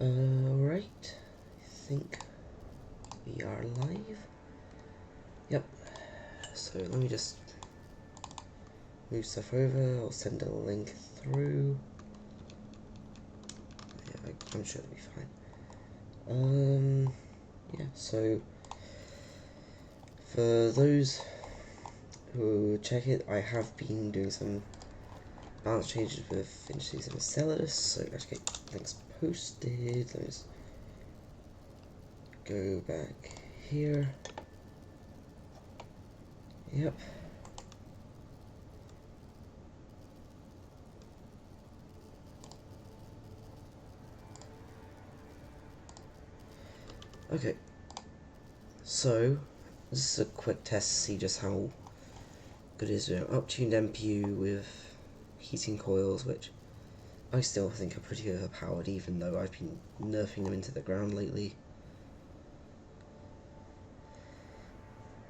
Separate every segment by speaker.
Speaker 1: Right, I think we are live. Yep, so let me just move stuff over. I'll send a link through. Yeah, I'm sure it'll be fine. Yeah, so for those who check it, I have been doing some balance changes with Industries of Enceladus, so let's get links posted. Let me just go back here. Yep. Okay. So, this is a quick test to see just how good it is with an up-tuned MPU with heating coils, which I still think are pretty overpowered, even though I've been nerfing them into the ground lately.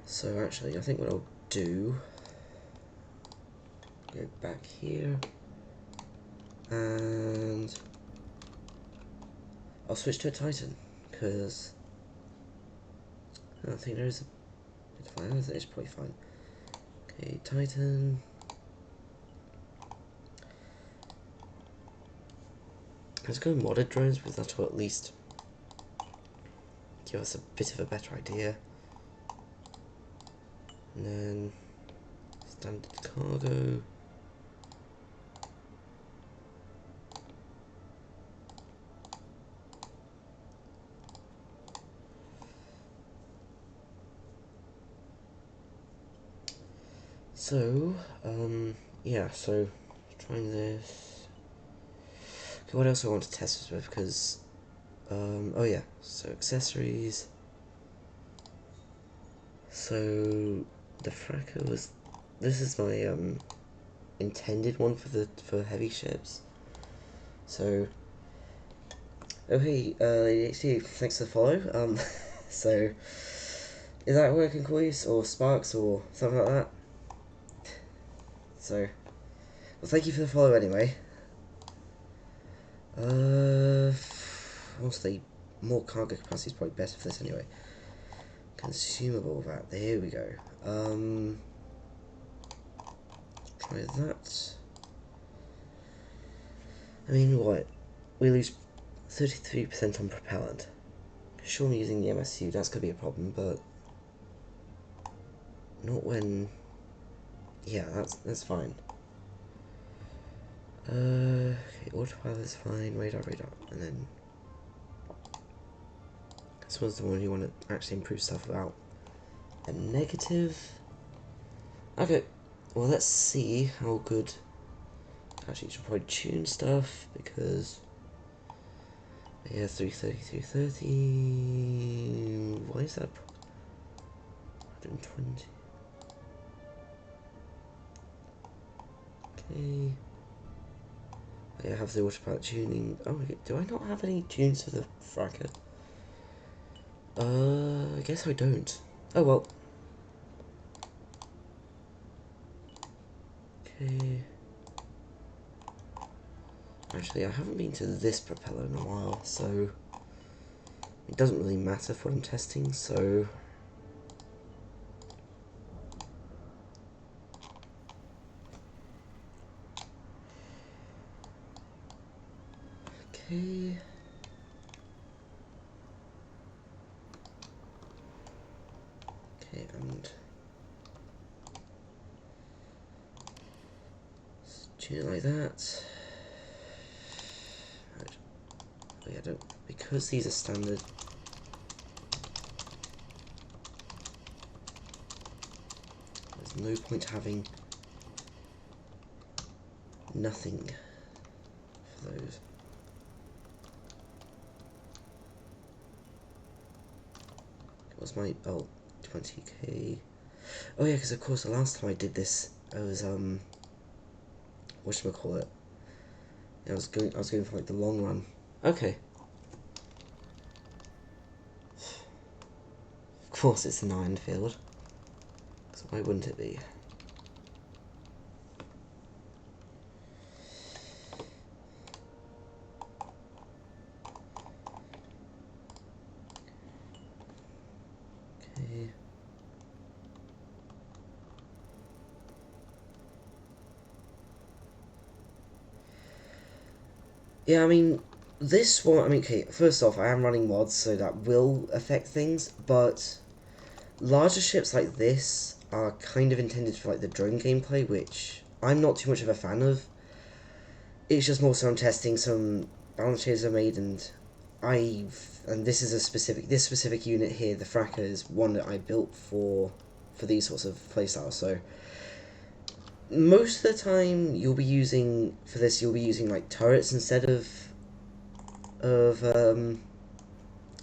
Speaker 1: So actually, I think what I'll do, go back here, and I'll switch to a Titan, because I don't think there is a bit of fine. It's probably fine. Okay, Titan. Let's go modded drones, because that will at least give us a bit of a better idea. And then standard cargo. So, yeah, so trying this. Okay, what else I want to test this with? Because, oh yeah, so accessories. So the fracker was. This is my intended one for heavy ships. So, oh hey, HD, thanks for the follow. So is that working for you, or Sparks, or something like that? So, well, thank you for the follow anyway. Honestly, more cargo capacity is probably better for this anyway. Consumable that. There we go. Try that. I mean, what? We lose 33% on propellant. Surely using the MSU, that's gonna be a problem, but not when. Yeah, that's fine. Okay, autopilot is fine. Radar, and then this one's the one you want to actually improve stuff without a negative. Okay, well let's see how good. Actually, you should probably tune stuff because yeah, 330, 330. Why is that? 120. Okay. I have the autopilot tuning. Oh, do I not have any tunes for the fracker? I guess I don't. Oh well. Okay. Actually, I haven't been to this propeller in a while, so it doesn't really matter for what I'm testing, so. Okay. Okay, and tune it like that. Yeah, I don't, because these are standard. There's no point having nothing for those. What's my 20k? Oh yeah, because of course the last time I did this, I was whatchamacallit? I was going for like the long run. Okay. Of course it's an iron field. So why wouldn't it be? Yeah, I mean, this one, I mean, okay, first off, I am running mods, so that will affect things, but larger ships like this are kind of intended for, like, the drone gameplay, which I'm not too much of a fan of. It's just more so I'm testing some balance changes I made, and this is this specific unit here, the Fracker, is one that I built for these sorts of playstyles, so most of the time you'll be using, for this, you'll be using, like, turrets instead of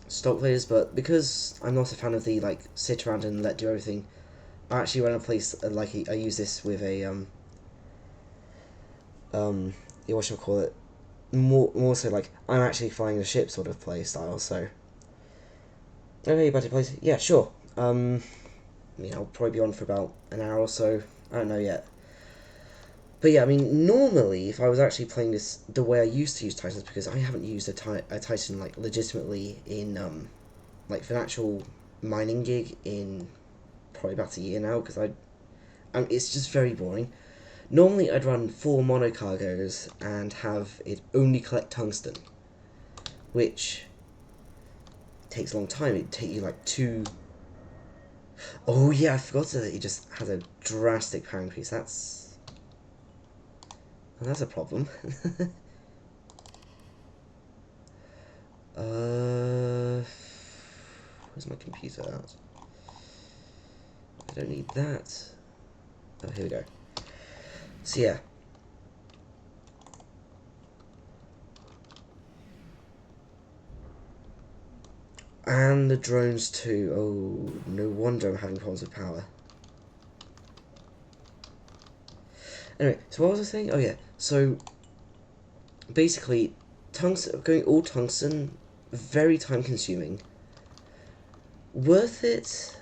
Speaker 1: stock players, but because I'm not a fan of the, like, sit around and let do everything, I actually run a place, I use this with a, yeah, what shall I call it, more so, like, I'm actually flying a ship sort of play style, so, okay, buddy place, yeah, sure, I mean, I'll probably be on for about an hour or so, I don't know yet. But yeah, I mean, normally, if I was actually playing this the way I used to use Titans, because I haven't used a Titan, like, legitimately in, like, for an actual mining gig in probably about a year now, because it's just very boring. Normally, I'd run 4 monocargos and have it only collect tungsten, which takes a long time. It'd take you, like, 2... Oh, yeah, I forgot that it just has a drastic power increase. That's a problem. Where's my computer at? I don't need that. Oh, here we go. So yeah. And the drones too. Oh, no wonder I'm having problems with power. Anyway, so what was I saying? Oh yeah, so basically, going all tungsten, very time consuming. Worth it?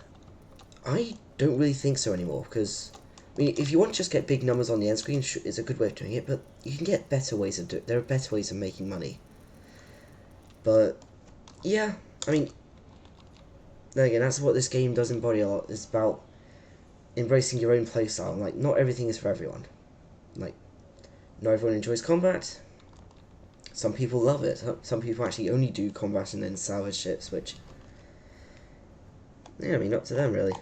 Speaker 1: I don't really think so anymore, because, I mean, if you want to just get big numbers on the end screen, it's a good way of doing it, but you can get better ways of there are better ways of making money. But, yeah, I mean, then again, that's what this game does embody a lot. It's about embracing your own playstyle. Like, not everything is for everyone. Like, not everyone enjoys combat. Some people love it. Some people actually only do combat and then salvage ships, which, yeah, I mean, up to them, really.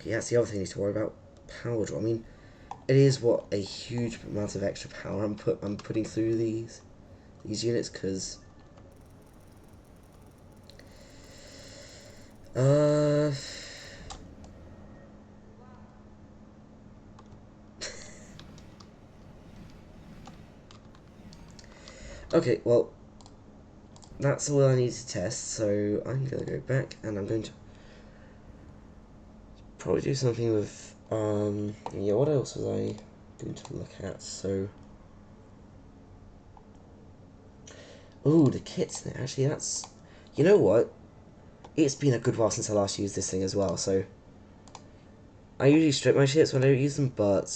Speaker 1: Okay, that's the other thing I need to worry about. Power draw. I mean, it is, what, a huge amount of extra power I'm putting through these units, because... Okay, well, that's all I need to test, so I'm going to go back, and I'm going to probably do something with, yeah, what else was I going to look at? So, ooh, the kits, actually, that's, you know what, it's been a good while since I last used this thing as well, so, I usually strip my ships when I don't use them, but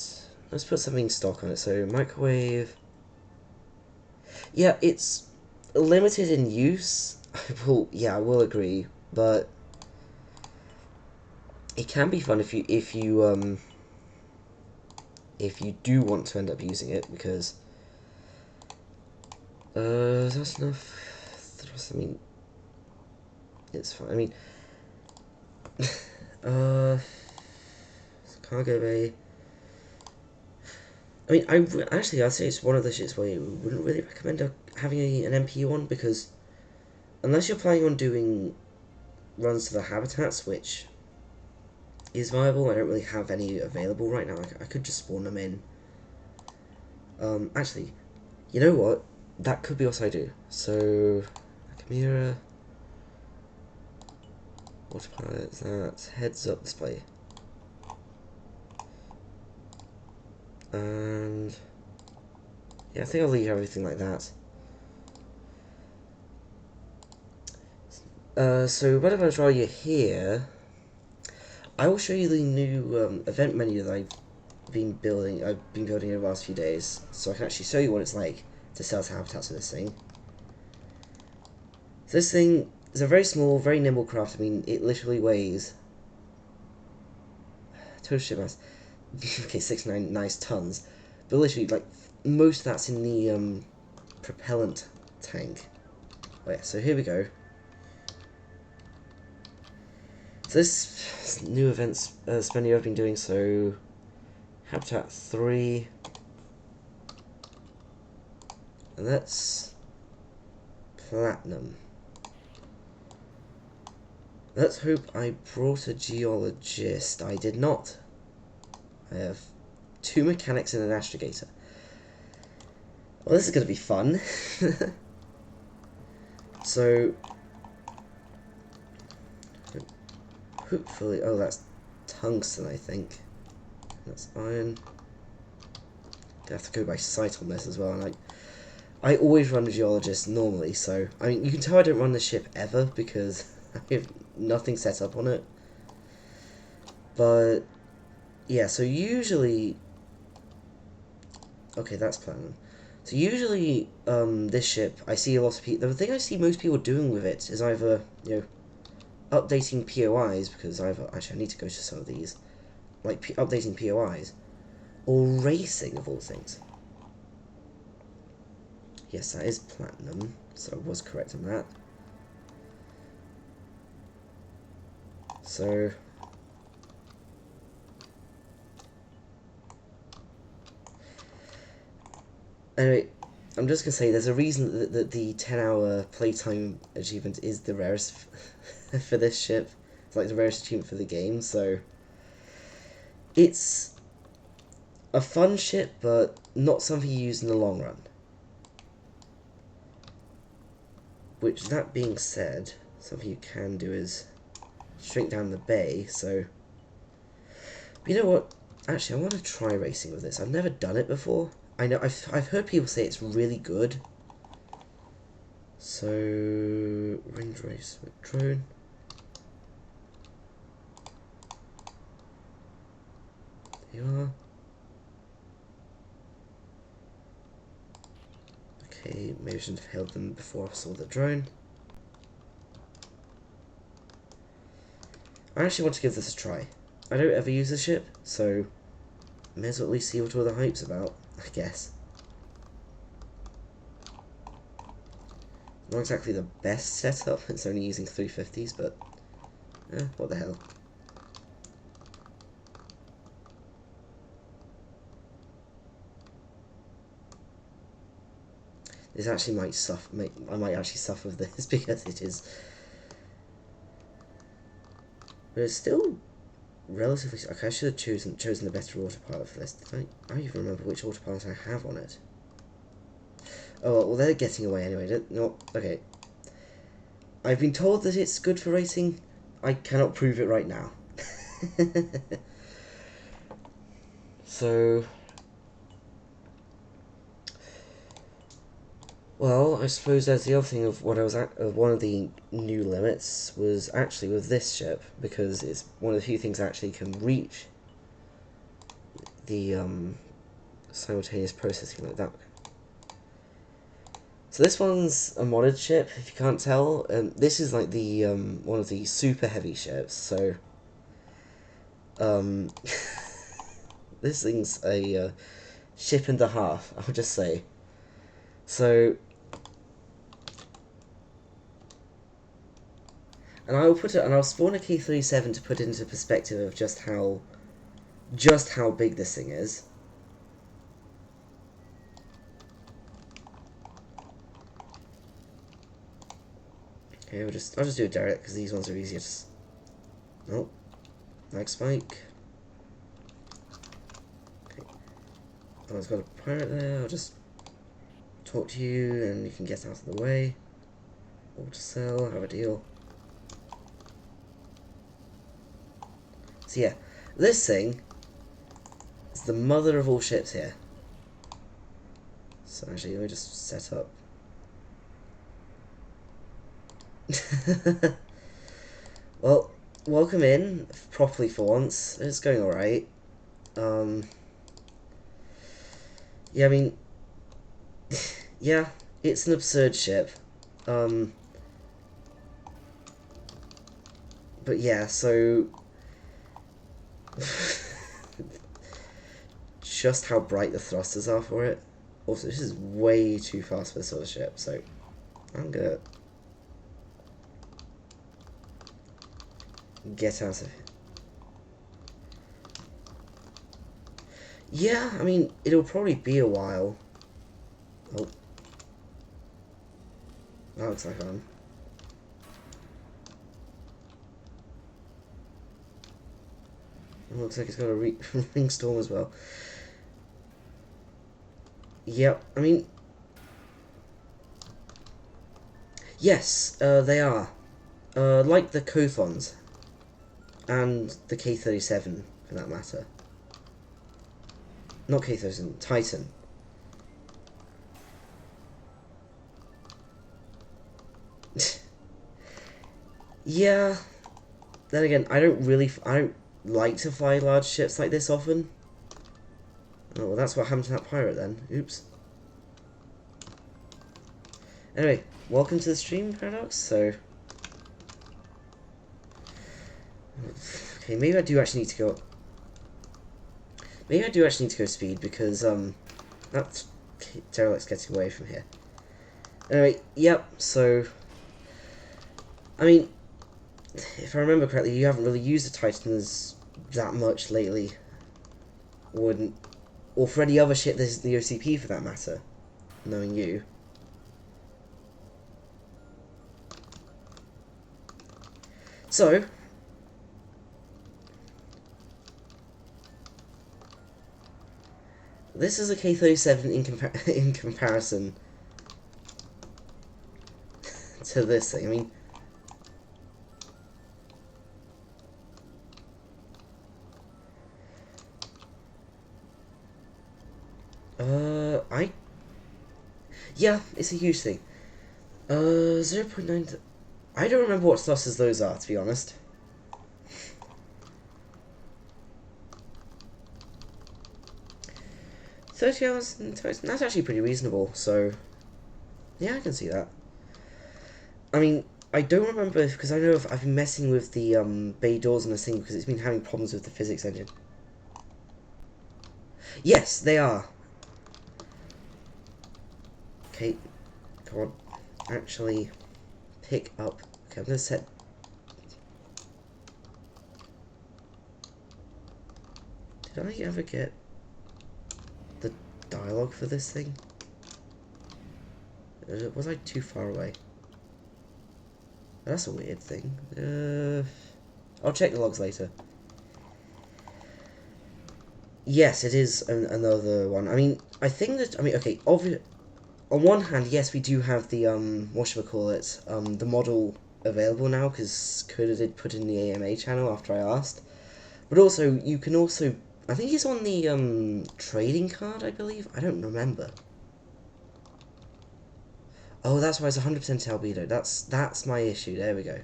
Speaker 1: let's put something stock on it. So, microwave, yeah, it's limited in use, I will agree, but it can be fun if you do want to end up using it, because that's enough thrust. I mean, it's fine. I mean, cargo bay. I mean, I'd say it's one of the ships where you wouldn't really recommend having an MP on, because unless you're planning on doing runs to the habitats, which is viable, I don't really have any available right now. I could just spawn them in. Actually, you know what? That could be what I do. So, Chimera, autopilot, that heads up display, and yeah, I think I'll leave everything like that. So while you're here, I will show you the new event menu that I've been building. over the last few days, so I can actually show you what it's like to sell to habitats with this thing. So this thing, it's a very small, very nimble craft. I mean, it literally weighs total ship mass. Okay, 69 nice tons, but literally like most of that's in the propellant tank. Oh yeah, so here we go. So this new events spending I've been doing, so Habitat 3, and that's platinum. Let's hope I brought a geologist. I did not. I have 2 mechanics and an astrogator. Well, this is going to be fun. So, hopefully, oh, that's tungsten, I think. That's iron. I have to go by sight on this as well. And I always run a geologist normally, so I mean, you can tell I don't run the ship ever because I have nothing set up on it. But yeah, so usually, okay, that's platinum. So usually, this ship, I see a lot of people. The thing I see most people doing with it is either, you know, updating POIs, because actually I need to go to some of these, like updating POIs, or racing of all things. Yes, that is platinum, so I was correct on that. So anyway, I'm just gonna say there's a reason that the 10-hour playtime achievement is the rarest for this ship. It's like the rarest achievement for the game, so it's a fun ship, but not something you use in the long run. Which, that being said, something you can do is shrink down the bay, so... But you know what? Actually, I want to try racing with this. I've never done it before. I know, I've heard people say it's really good. So... Range race with drone. There you are. Okay, maybe I shouldn't have held them before I saw the drone. I actually want to give this a try. I don't ever use the ship, so may as well at least see what all the hype's about, I guess. Not exactly the best setup, it's only using 350s, but what the hell. This actually might suffer. I might actually suffer with this because it is, but it's still relatively. Okay, I should have chosen the better autopilot for this. I don't even remember which autopilot I have on it. Oh well, they're getting away anyway. No, okay. I've been told that it's good for racing. I cannot prove it right now. So. Well, I suppose there's the other thing of what I was at. One of the new limits was actually with this ship, because it's one of the few things that actually can reach the simultaneous processing like that. So this one's a modded ship, if you can't tell. This is like the one of the super heavy ships. So this thing's a ship and a half, I'll just say. So. And I'll spawn a key 37 to put it into perspective of just how big this thing is. Okay, I'll just do it direct because these ones are easier to. Nope, like spike. Okay, oh, it's got a pirate there. I'll just talk to you, and you can get out of the way. Or to sell, have a deal. So yeah, this thing is the mother of all ships here. So actually, let me just set up. Well, welcome in, properly for once. It's going alright. Yeah, I mean, yeah, it's an absurd ship. But yeah, so just how bright the thrusters are for it. Also, this is way too fast for this sort of ship, so I'm gonna get out of here. Yeah, I mean, it'll probably be a while. Oh. That looks like fun. It looks like it's got a ring storm as well. Yep, I mean... Yes, they are. Like the Kothons. And the K-37, for that matter. Not K-37, Titan. Yeah. Then again, I don't like to fly large ships like this often. Oh, well, that's what happened to that pirate then. Oops. Anyway, welcome to the stream, Paradox. So, okay, maybe I do actually need to go. Maybe I do actually need to go speed because that's Derelict's getting away from here. Anyway, yep. So, I mean, if I remember correctly, you haven't really used the Titans that much lately. Or for any other ship there's the OCP for that matter, knowing you. So, this is a K-37 in comparison to this thing. I mean, yeah, it's a huge thing. 0.9... I don't remember what losses those are, to be honest. $30 and that's actually pretty reasonable, so... Yeah, I can see that. I mean, I don't remember, because I know I've been messing with the bay doors on this thing because it's been having problems with the physics engine. Yes, they are. Okay, come on. Actually, pick up. Okay, I'm going to set... Did I ever get the dialogue for this thing? Was I too far away? That's a weird thing. I'll check the logs later. Yes, it is another one. I mean, I think that... I mean, okay, on one hand, yes, we do have the, the model available now, because Coda did put in the AMA channel after I asked. But also, you can also... I think it's on the, trading card, I believe? I don't remember. Oh, that's why it's 100% albedo. That's my issue. There we go.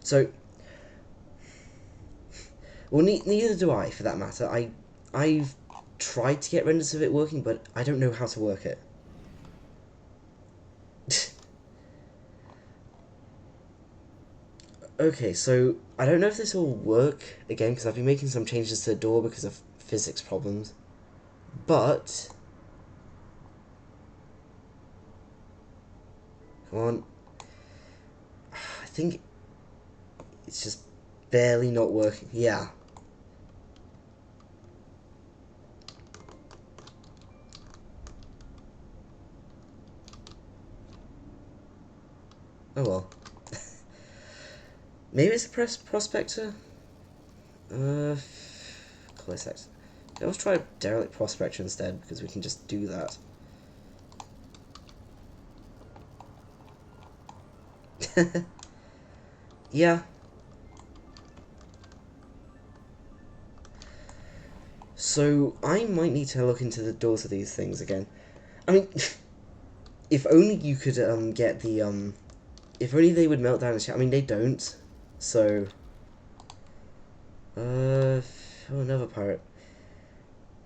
Speaker 1: So... Well, neither do I, for that matter. I've tried to get renders of it working, but I don't know how to work it. Okay, so I don't know if this will work again, because I've been making some changes to the door because of physics problems. But... Come on. I think it's just barely not working. Yeah. Oh well. Maybe it's a prospector? Close X. Let's try derelict prospector instead, because we can just do that. Yeah. So, I might need to look into the doors of these things again. I mean, if only you could get the... If only they would melt down the ship. I mean, they don't. So... Oh, another pirate.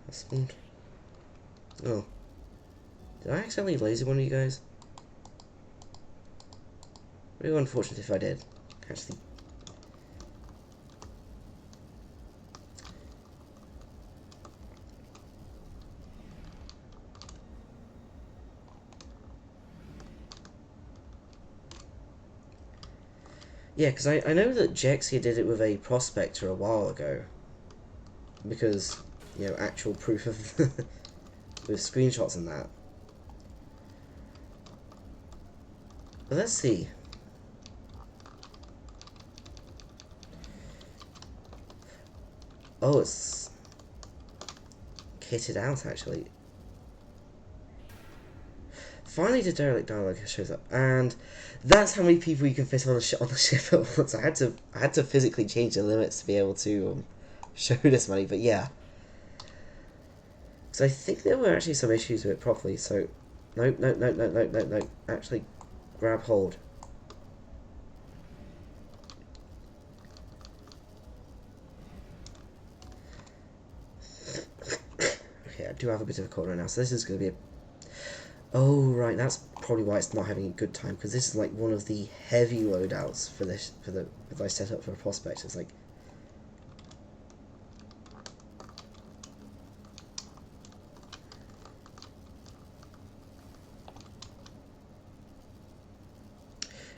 Speaker 1: Husband. Oh. Did I accidentally laser one of you guys? Really unfortunate if I did. Actually, Yeah, because I know that Jexia did it with a prospector a while ago. Because, you know, actual proof of... with screenshots and that. But let's see. Oh, it's kitted out, actually. Finally, the derelict dialogue shows up, and that's how many people you can fit on the ship at once. I had to physically change the limits to be able to show this many, but yeah, because I think there were actually some issues with it properly. So, no, no, no, no, no, no, no. Actually, grab hold. Okay, I do have a bit of a cold right now, so this is going to be a... Oh, right, that's probably why it's not having a good time, because this is like one of the heavy loadouts for this, that I set up for a prospect. It's like...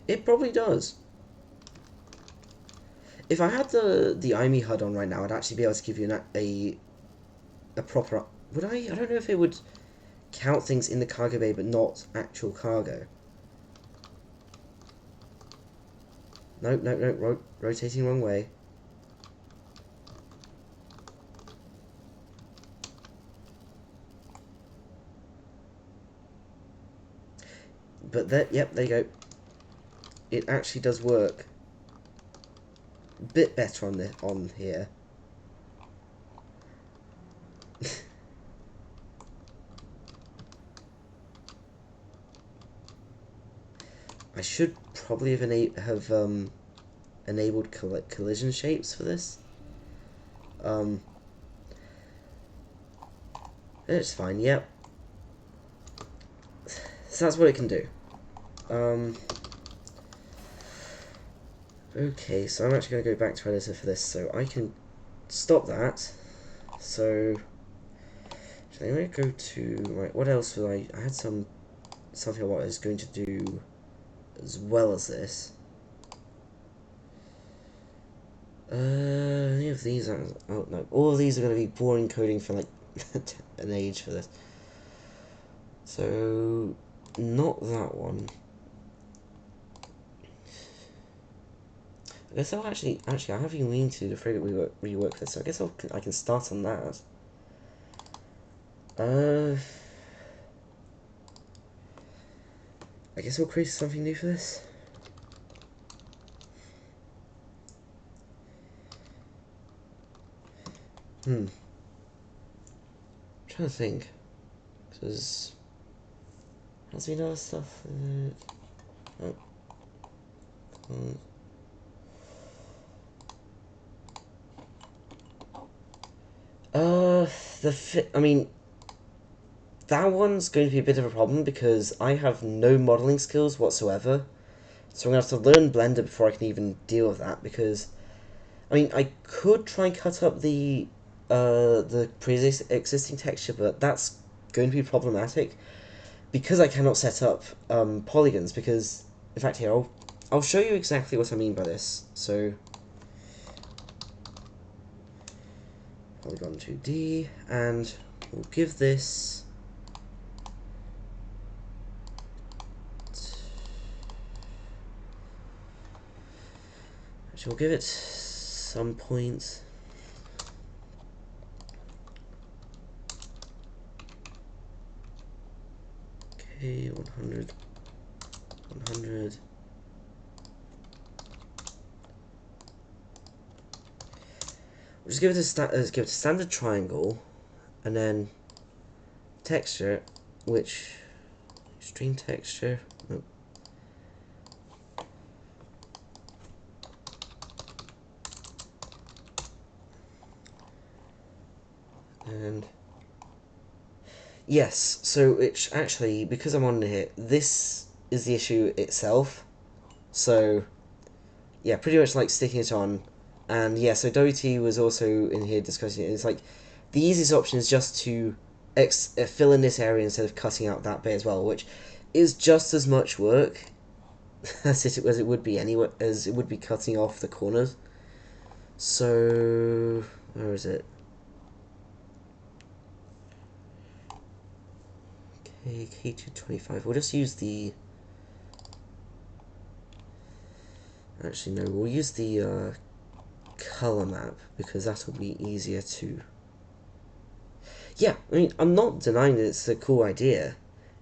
Speaker 1: It probably does. If I had the IME HUD on right now, I'd actually be able to give you a proper... Would I? I don't know if it would count things in the cargo bay, but not actual cargo. No, no, no, rotating wrong way. But there, yep, there you go. It actually does work. A bit better on here. I should probably have enabled collision shapes for this. It's fine. Yep. So that's what it can do. Okay, so I'm actually going to go back to editor for this, so I can stop that. So I'm going to go to... Right, what else was I had something I was going to do as well as this. Any of these are... Oh, no. All of these are going to be boring coding for, like, an age for this. So, not that one. I guess I'll actually, I have been meaning to do the frigate rework this, so I guess I can start on that. I guess we'll create something new for this. I'm trying to think, because has been other stuff. Oh. I mean, that one's going to be a bit of a problem because I have no modeling skills whatsoever. So I'm going to have to learn Blender before I can even deal with that, because, I mean, I could try and cut up the pre-existing texture, but that's going to be problematic because I cannot set up polygons, because, in fact, here, I'll show you exactly what I mean by this. So, polygon 2D, and we'll give this... Actually, we'll give it some points. Okay, 100, 100. We'll just give it a standard triangle, and then texture, which extreme texture. Nope. And yes, so it's actually, because I'm on here, this is the issue itself. So yeah, pretty much like sticking it on. And yeah, so WT was also in here discussing it. It's like the easiest option is just to fill in this area instead of cutting out that bit as well, which is just as much work, as it would be anyway, as it would be cutting off the corners. So where is it? Okay, K225. We'll just use the. Actually, no. We'll use the color map because that will be easier to. Yeah, I mean, I'm not denying that it's a cool idea.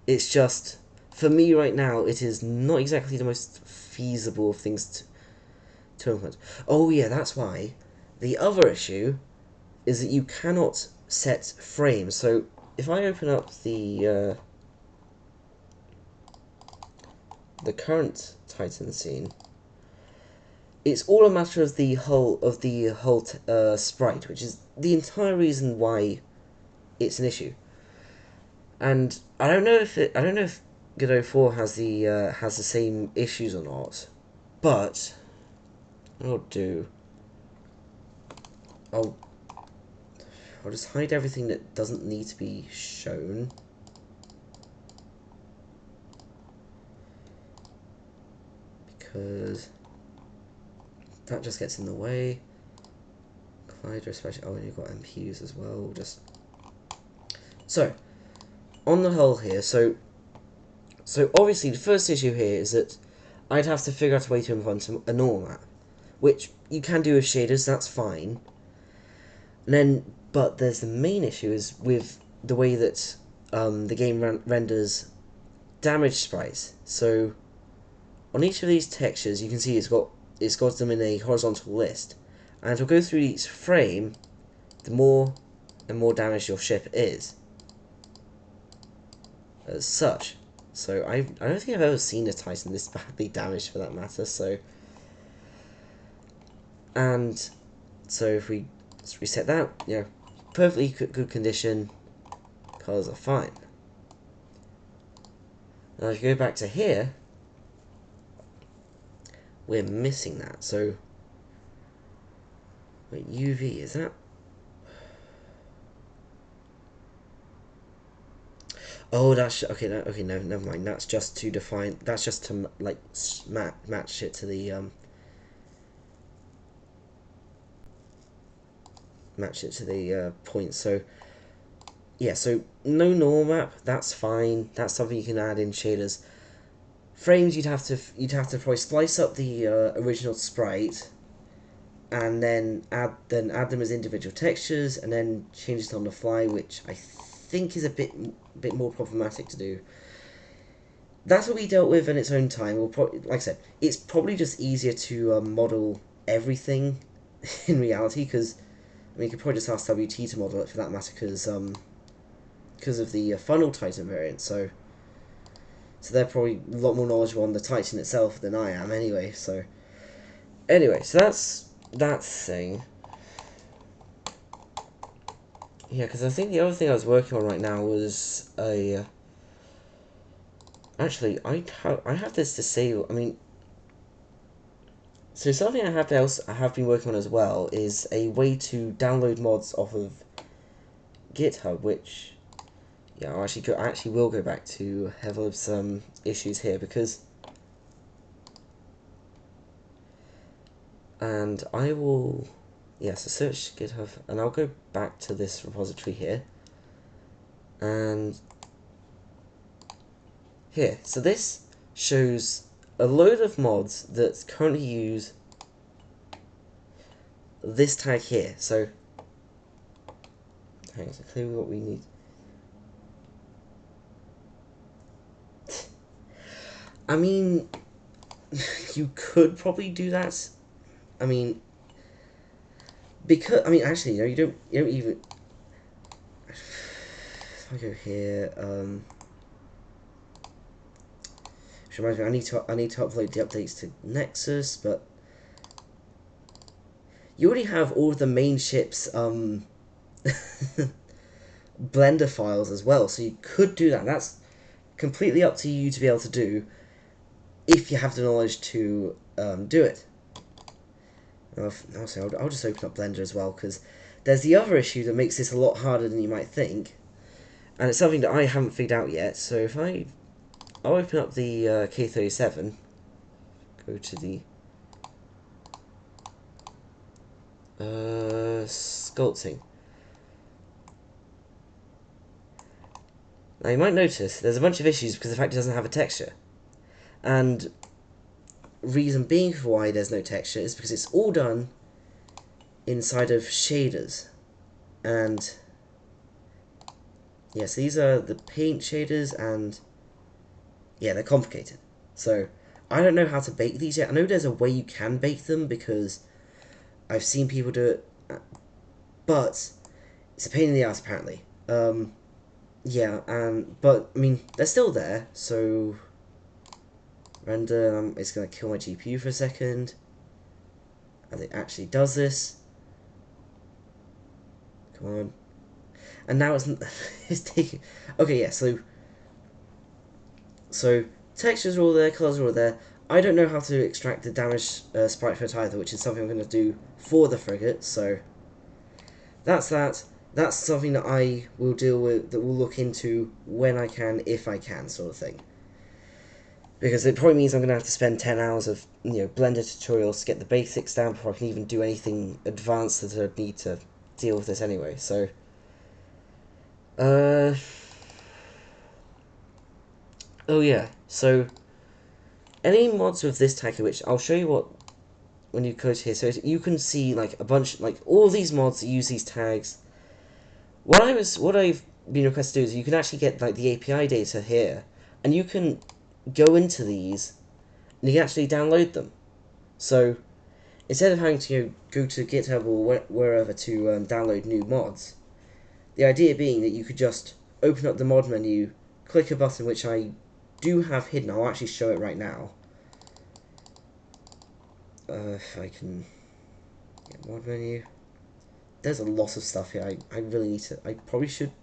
Speaker 1: It's just, for me right now, it is not exactly the most feasible of things to implement. Oh yeah, that's why. The other issue is that you cannot set frames. So if I open up the current Titan scene, it's all a matter of the whole sprite, which is the entire reason why it's an issue. And I don't know if Godot 4 has the same issues or not, but what I'll do, I'll just hide everything that doesn't need to be shown. Because that just gets in the way. Collider especially. Oh, and you've got MPUs as well. Just so on the whole here. So obviously the first issue here is that I'd have to figure out a way to implement a normal map, which you can do with shaders. That's fine. And then, but there's the main issue is with the way that the game renders damage sprites. So on each of these textures, you can see it's got them in a horizontal list, and it'll go through each frame. The more and more damaged your ship is, as such. So I don't think I've ever seen a Titan this badly damaged, for that matter. So if we reset that, perfectly good condition, colors are fine. Now if you go back to here, we're missing that. So wait, UV, is that? Oh, that's okay. Okay, no, never mind. That's just to define. That's just to like match it to the point. So yeah, so no normal map. That's fine. That's something you can add in shaders. Frames, you'd have to probably splice up the original sprite, and then add them as individual textures, and then change it on the fly, which I think is a bit more problematic to do. That's what we dealt with in its own time. We'll probably, like I said, it's probably just easier to model everything in reality, because I mean, you could probably just ask WT to model it for that matter, because of the funnel Titan variant. So they're probably a lot more knowledgeable on the Titan itself than I am, anyway. So that's that thing. Yeah, because I think the other thing I was working on right now was a. Actually, I have this disabled. I mean, so something I have been working on as well is a way to download mods off of GitHub, which I actually will go back to have some issues here, because, and I will, so search GitHub, and I'll go back to this repository here, and here, so this shows a load of mods that currently use this tag here. So hang on, so clearly what we need. I mean, you could probably do that. I mean, because actually, you don't even. If I go here, which reminds me, I need to upload the updates to Nexus, but you already have all of the main ship's Blender files as well, so you could do that. That's completely up to you to be able to do, if you have the knowledge to do it. Also, I'll just open up Blender as well, because there's the other issue that makes this a lot harder than you might think, and it's something that I haven't figured out yet. So if I'll open up the K37, go to the sculpting. Now you might notice there's a bunch of issues because the fact it doesn't have a texture. And reason being for why there's no texture is because it's all done inside of shaders. And yes, these are the paint shaders, and yeah, they're complicated. So I don't know how to bake these yet. I know there's a way you can bake them because I've seen people do it, but it's a pain in the ass apparently. Yeah, but I mean they're still there. So render, it's gonna kill my GPU for a second, and it actually does this. Come on, and now it's taking. Okay, yeah. So textures are all there, colors are all there. I don't know how to extract the damaged sprite photo either, which is something I'm going to do for the frigate. So that's that. That's something that I will deal with, that we'll look into when I can, if I can, sort of thing. Because it probably means I'm going to have to spend 10 hours of, Blender tutorials to get the basics down before I can even do anything advanced that I'd need to deal with this anyway. So, oh yeah, so any mods with this tag, which I'll show you what when you go to here, so you can see like a bunch, like all of these mods use these tags. What I've been requested to do is you can actually get like the API data here, and you can go into these and you can actually download them. So instead of having to go to GitHub or wherever to download new mods, the idea being that you could just open up the mod menu, click a button, which I do have hidden. I'll actually show it right now. If I can get mod menu. There's a lot of stuff here. I really need to. I probably should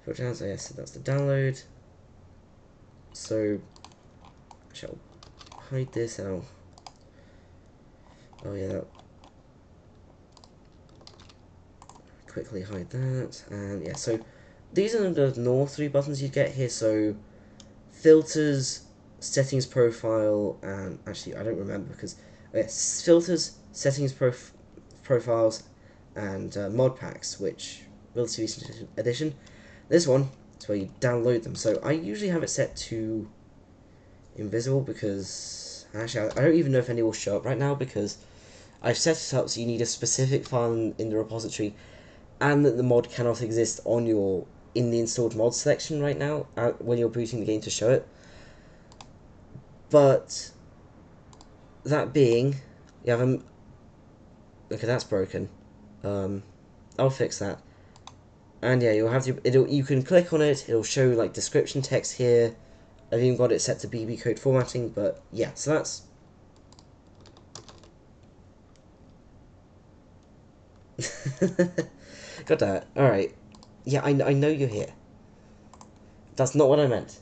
Speaker 1: put down. So yes, that's the download. So I shall hide this and I'll. Oh yeah, that. Quickly hide that, and yeah. So these are the normal 3 buttons you get here. So filters, settings, profile, and actually I don't remember because yes, filters, settings, profiles, and mod packs, which relatively recent addition. This one is where you download them. So I usually have it set to invisible because actually I don't even know if any will show up right now because I've set it up so you need a specific file in the repository, and that the mod cannot exist on in the installed mod selection right now when you're booting the game to show it. But that being, you have a okay, that's broken. I'll fix that. And yeah, you'll have to. You can click on it. It'll show like description text here. I've even got it set to BB code formatting. But yeah, so that's. Got that. All right. Yeah, I know you're here. That's not what I meant.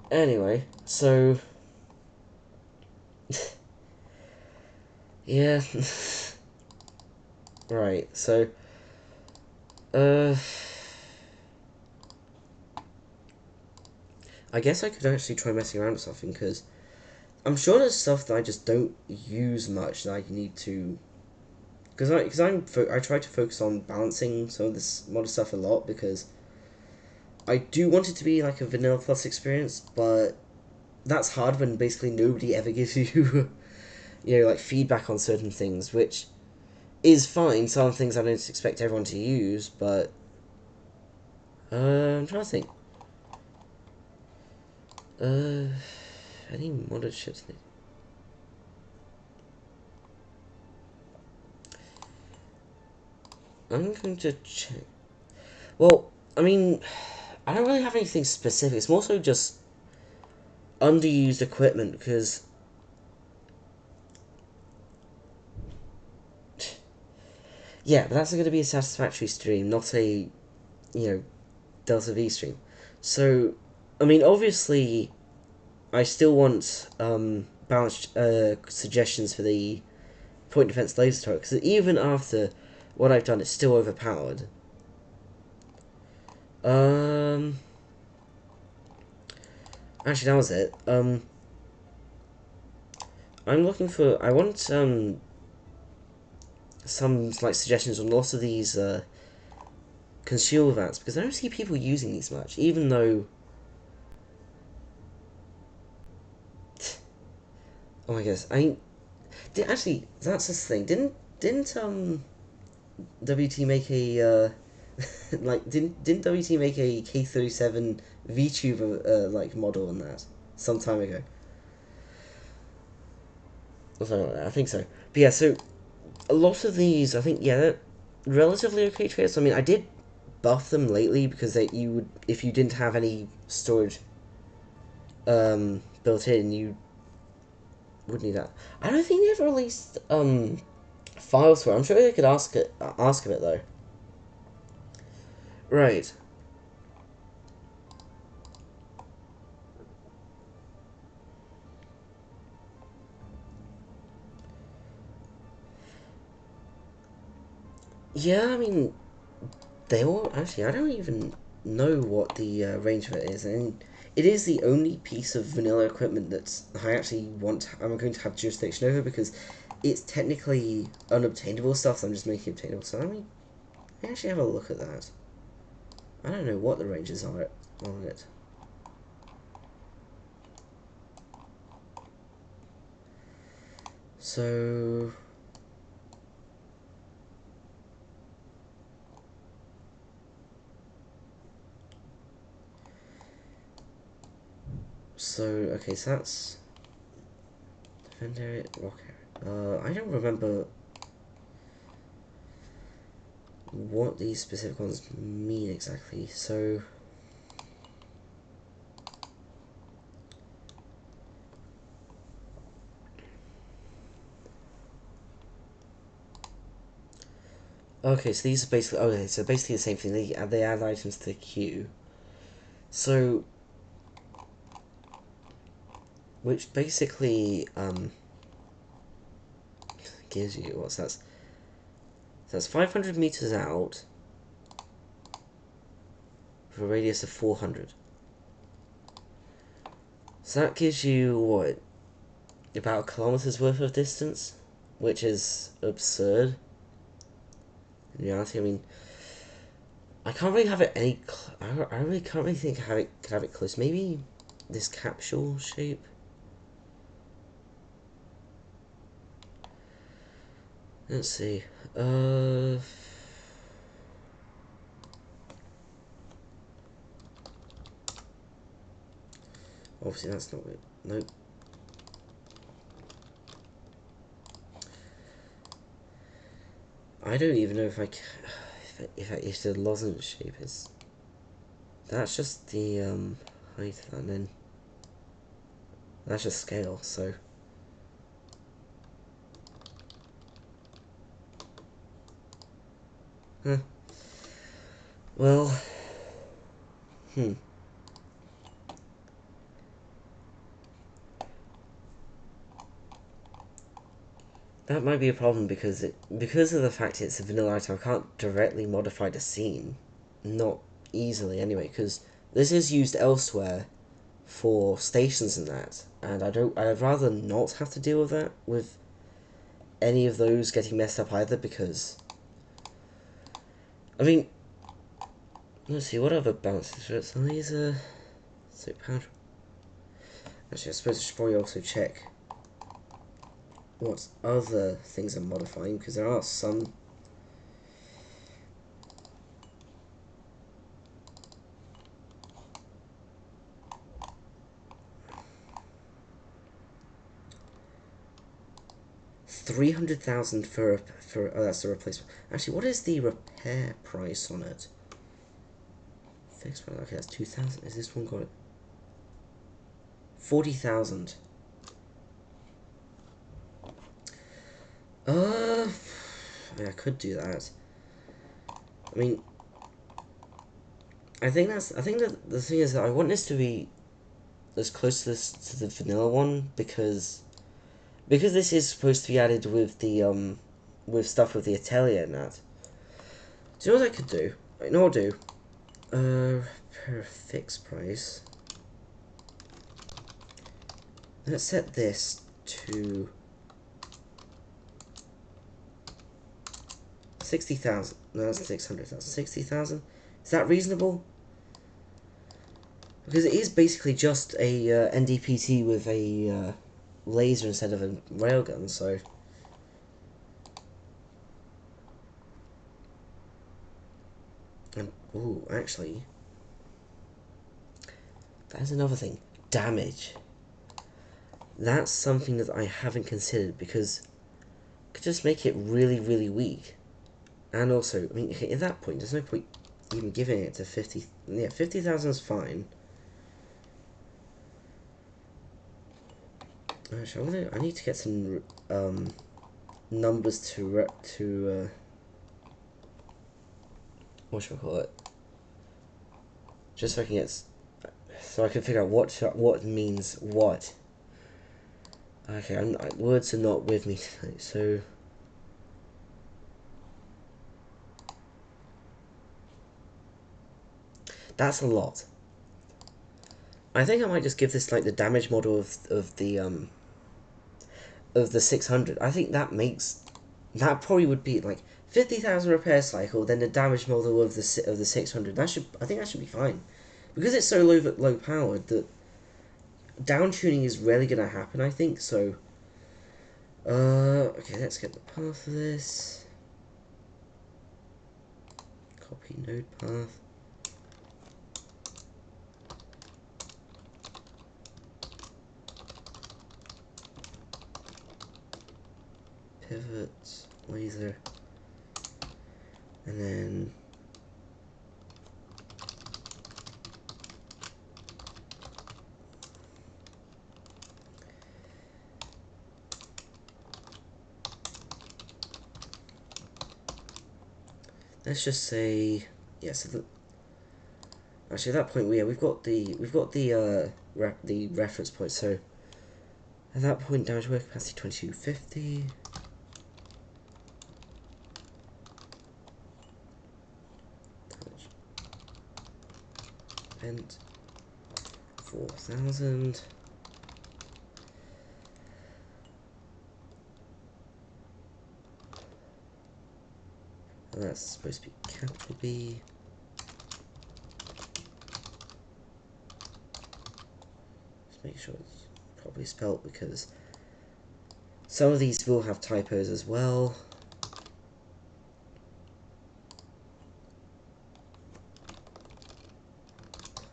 Speaker 1: Anyway, so. Yeah. Right. So. I guess I could actually try messing around with something because I'm sure there's stuff that I just don't use much that I need to. Because I try to focus on balancing some of this modern stuff a lot because I do want it to be like a vanilla plus experience, but that's hard when basically nobody ever gives you, like feedback on certain things, which is fine. Some things I don't expect everyone to use, but I'm trying to think. Any modded ships? I'm going to check. Well, I mean, I don't really have anything specific. It's more so just underused equipment because yeah, but that's going to be a satisfactory stream, not a Delta V stream. So, I mean, obviously, I still want balanced suggestions for the point defense laser turret because even after what I've done, it's still overpowered. Actually, that was it. I'm looking for. I want some like suggestions on lots of these conceal vats because I don't see people using these much, even though. Oh my goodness! Actually, that's this thing. Didn't WT make a like didn't WT make a K37 VTuber like model on that some time ago? Or something like that. I think so. But yeah, so a lot of these, I think, yeah, they're relatively okay traits. I mean, I did buff them lately because you would, if you didn't have any storage built in, you would need that. I don't think they ever released files for it. I'm sure they could ask of it though. Right. Yeah, I mean, they all actually. I don't even know what the range of it is, and it is the only piece of vanilla equipment that I actually want. I'm going to have jurisdiction over because it's technically unobtainable stuff. So I'm just making it obtainable. So let me actually have a look at that. I don't know what the ranges are on it. So. Okay, so that's Defender Rock Area. I don't remember what these specific ones mean exactly. So okay, so these are basically basically the same thing. They add items to the queue. So which basically gives you what's that? That's 500 meters out with a radius of 400. So that gives you what, about a kilometer's worth of distance, which is absurd. In reality, I mean, I can't really have it any. I really can't really think how it could have it close. Maybe this capsule shape. Let's see. Obviously that's not it. Nope. I don't even know if I can, if the lozenge shape is. That's just the height, and then that's just scale. So. Huh. Well. That might be a problem because of the fact it's a vanilla item. I can't directly modify the scene, not easily anyway. Because this is used elsewhere for stations and that, and I'd rather not have to deal with that with any of those getting messed up either. Because I mean, let's see what other balances. So these are so power. Actually, I suppose I should probably also check what other things I'm modifying because there are some. $300,000 for oh, that's the replacement. Actually, what is the repair price on it? Fixed price. Okay, that's 2,000. Is this one got it? 40,000. I mean, I could do that. I mean, I think that the thing is that I want this to be as close to the vanilla one because this is supposed to be added with the with stuff with the atelier and that. Do you know what I could do? You know what I'll do? Per fixed price. Let's set this to 60,000. No, that's 600,000. 60,000? Is that reasonable? Because it is basically just a NDPT with a laser instead of a railgun, so... And, ooh, actually... That's another thing. Damage. That's something that I haven't considered, because I could just make it really, really weak. And also, I mean, okay, at that point, there's no point even giving it to 50... Yeah, 50,000 is fine. Actually, I need to get some numbers to what should I call it? Just so I can get, so I can figure out what means what. Okay, words are not with me tonight, so that's a lot. I think I might just give this like the damage model of the 600. I think that probably would be like 50,000 repair cycle, then the damage model of the 600. I think that should be fine, because it's so low powered that down tuning is rarely gonna happen. I think so. Okay, let's get the path of this. Copy node path. Pivot, laser, and then let's just say yes. Yeah, so actually, at that point, we've got the reference point. So at that point, damage work capacity 2250. Vent 4,000. And that's supposed to be capital B. Just make sure it's properly spelt, because some of these will have typos as well.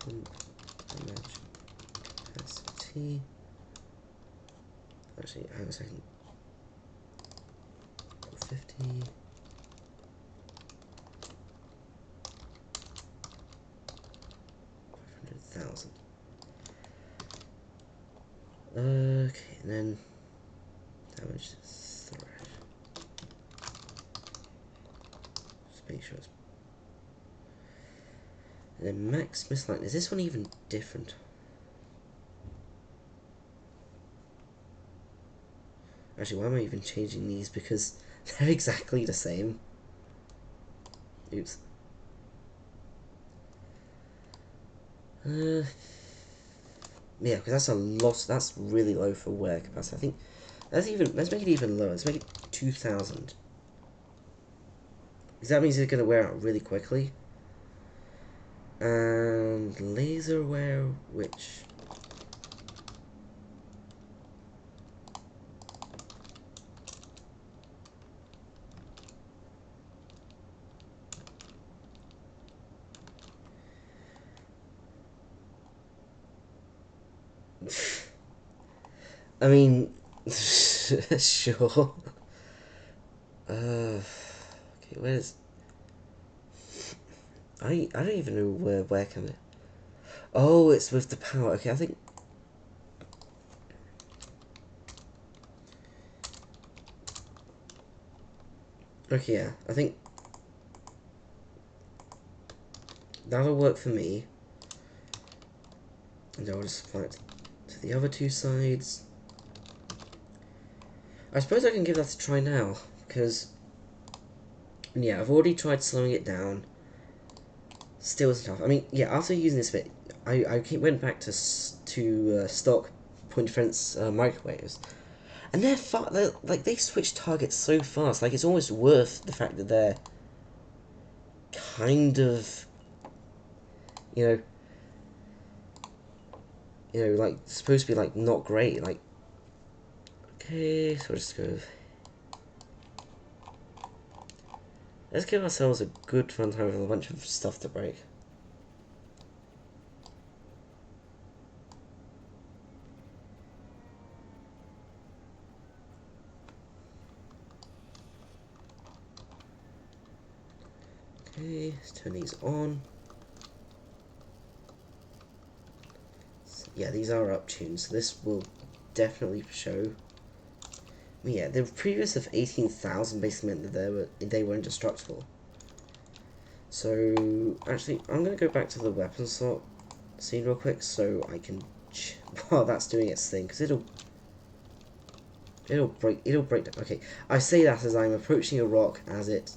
Speaker 1: Damage capacity. Actually, hang on a second. 50. 500,000. Okay, and then damage threat. Just make sure it's. And then max misalignment. Is this one even different? Actually, why am I even changing these? Because they're exactly the same. Oops. Yeah, because that's a lot. That's really low for wear capacity. I think let's make it even lower. Let's make it 2,000. Because that means it's going to wear out really quickly. And laser wear, which I mean, sure. Okay, where's... I don't even know where can it... Oh, it's with the power. Okay, I think... Okay, yeah, I think... That'll work for me. And I'll just fly it to the other two sides. I suppose I can give that a try now, because... Yeah, I've already tried slowing it down. Still isn't enough. I mean, yeah, after using this bit, I went back to stock point defense microwaves, And they're like, they switch targets so fast, like, it's almost worth the fact that they're kind of, you know, like, supposed to be, like, not great, like, okay, so we'll just go, let's give ourselves a good fun time with a bunch of stuff to break. Okay, let's turn these on. So, yeah, these are up tuned, so this will definitely show. Yeah, the previous of 18,000 basically meant that they were indestructible. So, actually, I'm going to go back to the weapon slot scene real quick so I can, while that's doing its thing, because it'll break down. Okay, I say that as I'm approaching a rock as it,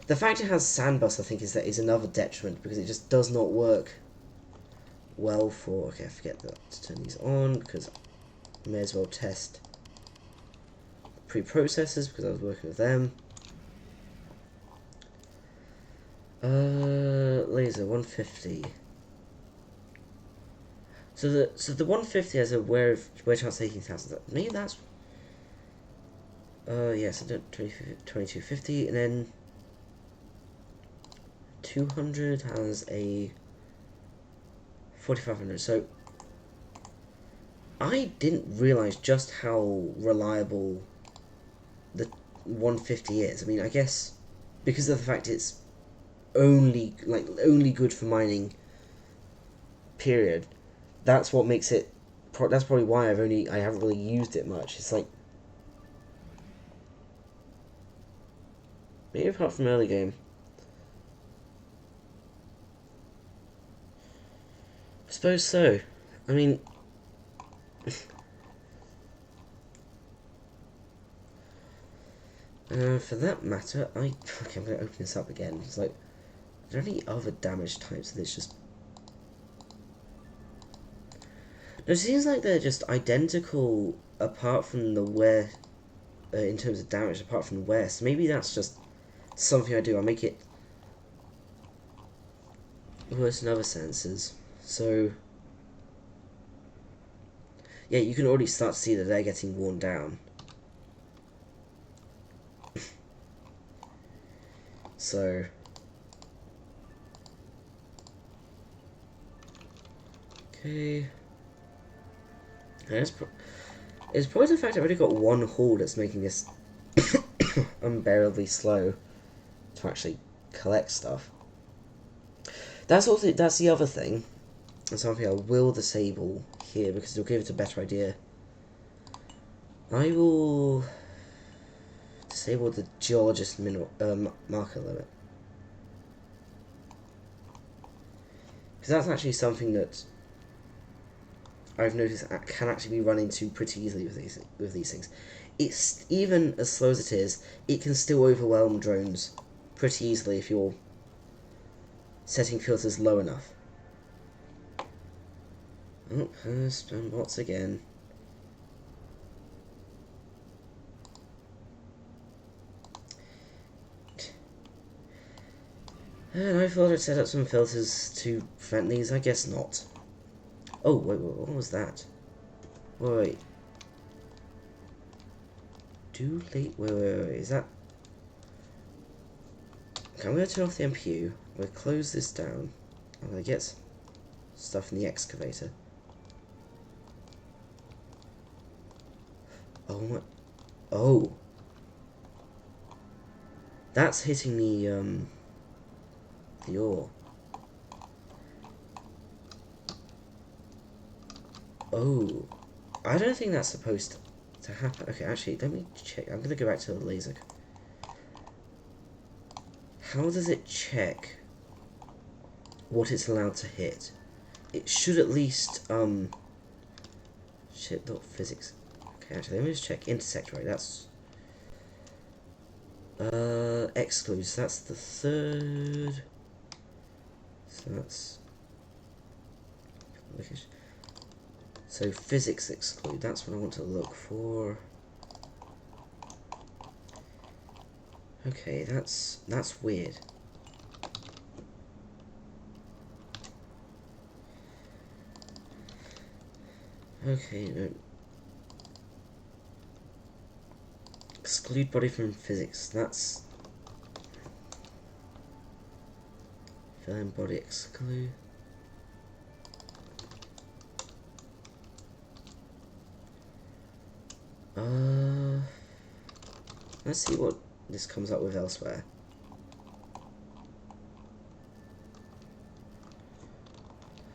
Speaker 1: the fact it has sandbust, I think, is another detriment, because it just does not work well for, okay, I forget to turn these on, because I may as well test preprocessors, because I was working with them. Laser 150. So the 150 has a wear chance 18,000. Maybe that's yes, I don't 2250, and then 200 has a 4500. So I didn't realize just how reliable the 150 is. I mean, I guess because of the fact it's only good for mining. Period. That's what makes it. That's probably why I haven't really used it much. It's like maybe apart from early game. I suppose so. I mean, for that matter, okay, I'm going to open this up again. It's like, are there any other damage types that it's just... No, it seems like they're just identical apart from the wear, in terms of damage, apart from the wear. So maybe that's just something I do. I make it worse in other senses. So, yeah, you can already start to see that they're getting worn down. So, okay. It's probably the fact I've only got one haul that's making this unbearably slow to actually collect stuff. That's the other thing, and something I will disable here because it'll give it a better idea. I will disable the geologist marker limit, because that's actually something that I've noticed can actually be run into pretty easily with these things. It's even as slow as it is, it can still overwhelm drones pretty easily if you're setting filters low enough. Oh, stone bots again. And I thought I'd set up some filters to prevent these. I guess not. Oh, wait, what was that? Wait. Too late. Wait. Is that... Okay, I'm going to turn off the MPU. I'm going to close this down. I'm going to get stuff in the excavator. Oh my... Oh. That's hitting the ore. Oh. I don't think that's supposed to happen. Okay, actually, let me check. I'm going to go back to the laser. How does it check what it's allowed to hit? It should at least, shit, not physics. Okay, actually, let me just check intersect rate. That's, excludes. That's the third. So that's, so physics exclude. That's what I want to look for. Okay, that's weird. Okay, no. Exclude body from physics. That's fill in body exclude. Let's see what this comes up with elsewhere.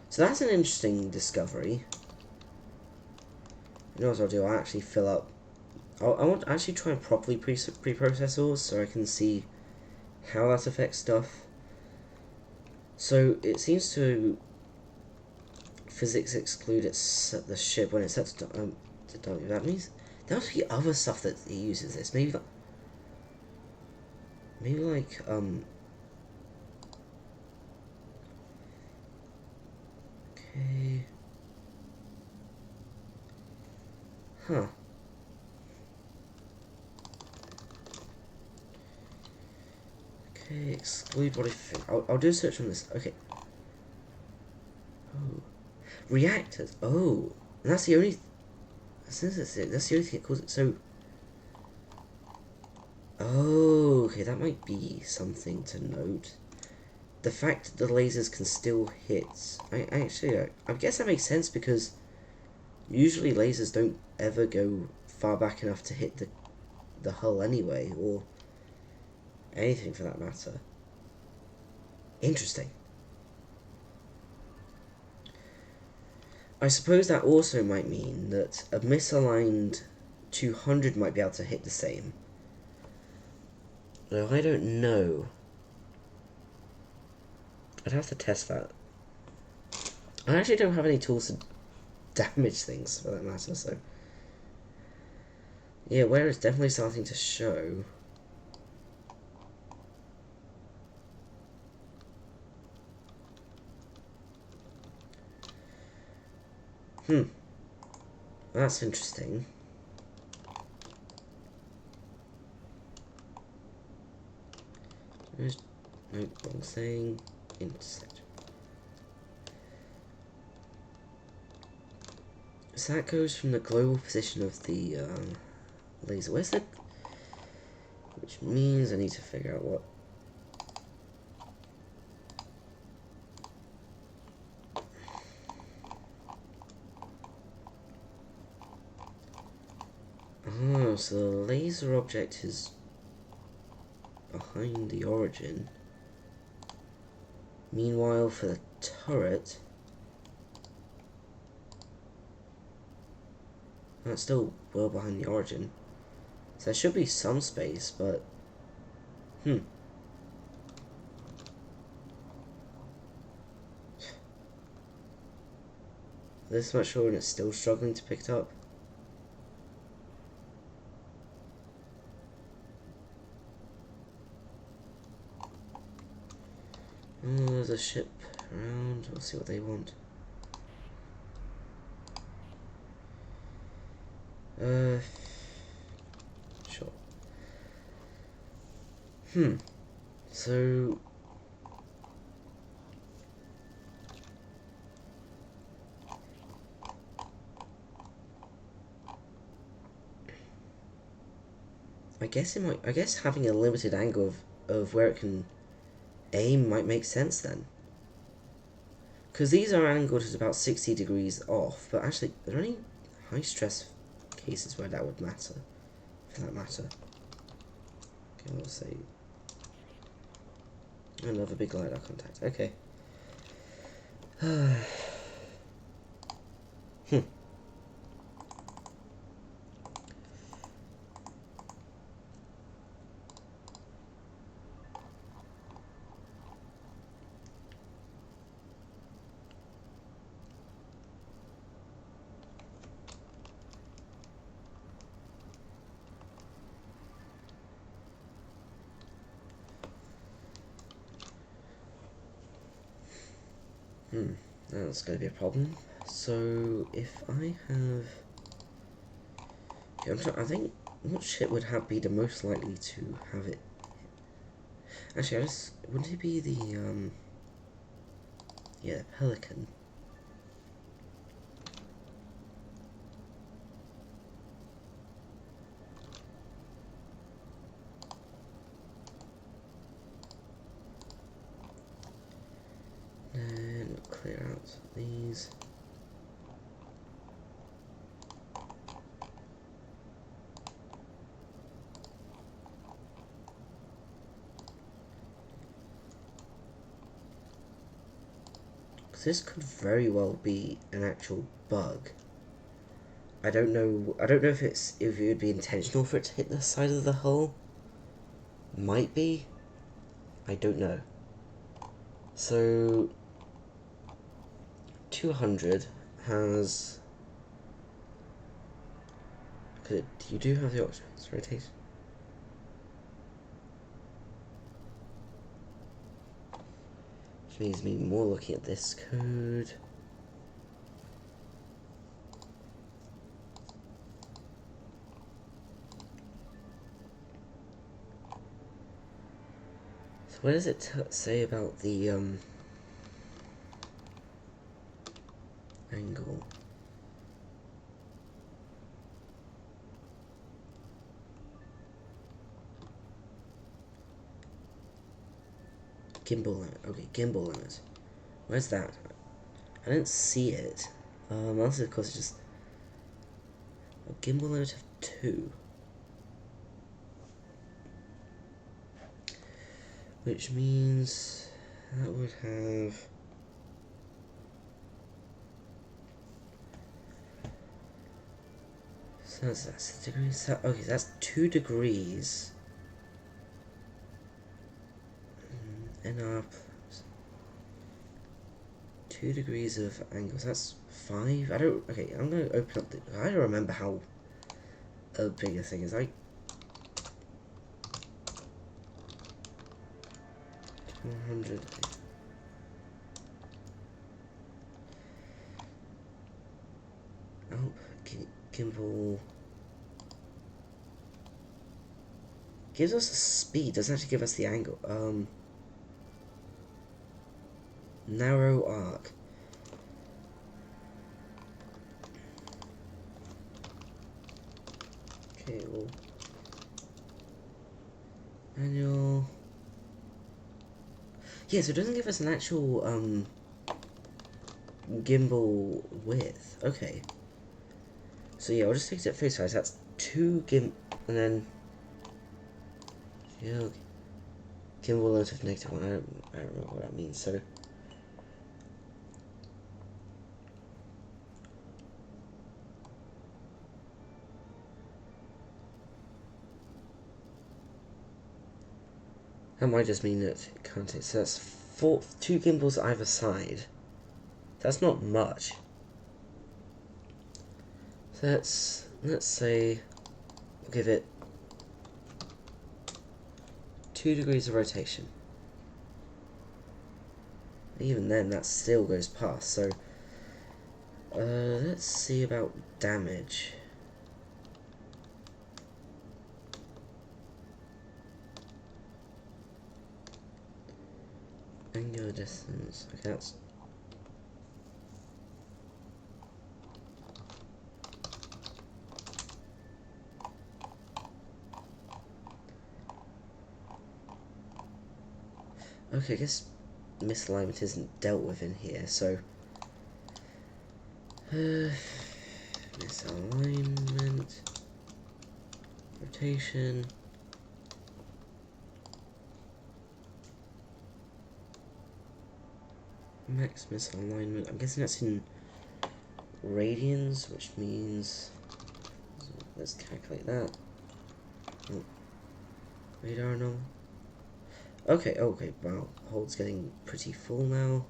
Speaker 1: So that's an interesting discovery. You know what I'll do? I'll actually fill up. I want to actually try and properly pre-process ores so I can see how that affects stuff. So it seems to physics exclude the ship when it sets to W. That means there must be other stuff that it uses this. Maybe like okay. Huh. Okay, exclude body. I'll do a search on this. Okay. Oh, reactors. Oh, and that's the only. That's the only thing it calls it. So. Oh, okay, that might be something to note. The fact that the lasers can still hit. I guess that makes sense because usually lasers don't ever go far back enough to hit the hull anyway, or anything for that matter. Interesting. I suppose that also might mean that a misaligned 200 might be able to hit the same. Though I don't know. I'd have to test that. I actually don't have any tools to damage things for that matter, so. Yeah, wear is definitely starting to show. That's interesting. There's no wrong thing. Intersect. So that goes from the global position of the laser. Where's the? Which means I need to figure out what. Oh, so the laser object is behind the origin. Meanwhile, for the turret, that's still well behind the origin. So there should be some space, but this much short and it's still struggling to pick it up. Oh, there's a ship around. We'll see what they want. Sure. So I guess having a limited angle of where it can aim might make sense then. Because these are angled at about 60 degrees off, but actually, are there any high stress cases where that would matter? For that matter. Okay, we'll say another big LiDAR contact. Okay. That's going to be a problem. So if I have, okay, I think what ship would be the most likely to have it Actually, wouldn't it be the, yeah, Pelican? Then clear out these. This could very well be an actual bug. I don't know if it would be intentional for it to hit the side of the hull. Might be. I don't know. So 200 has, you do have the options rotation. Which means me more looking at this code. So what does it say about the angle? Gimbal limit. Okay, gimbal limit. Where's that? I didn't see it. Also, of course, it's just a gimbal limit of 2. Which means that would have... So that's a degree. So, okay, so that's 2 degrees. NR plus 2 degrees of angles. That's 5. I don't. Okay, I'm gonna open up the. I don't remember how big a thing is. 100. Gimbal gives us a speed. Doesn't actually give us the angle. Narrow arc. Okay, well, manual. Yeah, so it doesn't give us an actual gimbal width. Okay. So yeah, I'll just take it at face size. That's 2 and then yeah, gimbal length of -1. I don't remember what that means. So that might just mean that it can't take. So that's 2 gimbals either side. That's not much. So let's say we'll give it 2 degrees of rotation. Even then, that still goes past. So let's see about damage. Angular distance. Okay, that's. Okay, I guess misalignment isn't dealt with in here, so misalignment, rotation, max misalignment. I'm guessing that's in radians, which means let's calculate that. Oh, radar normal. Okay, okay, wow, hold's getting pretty full now.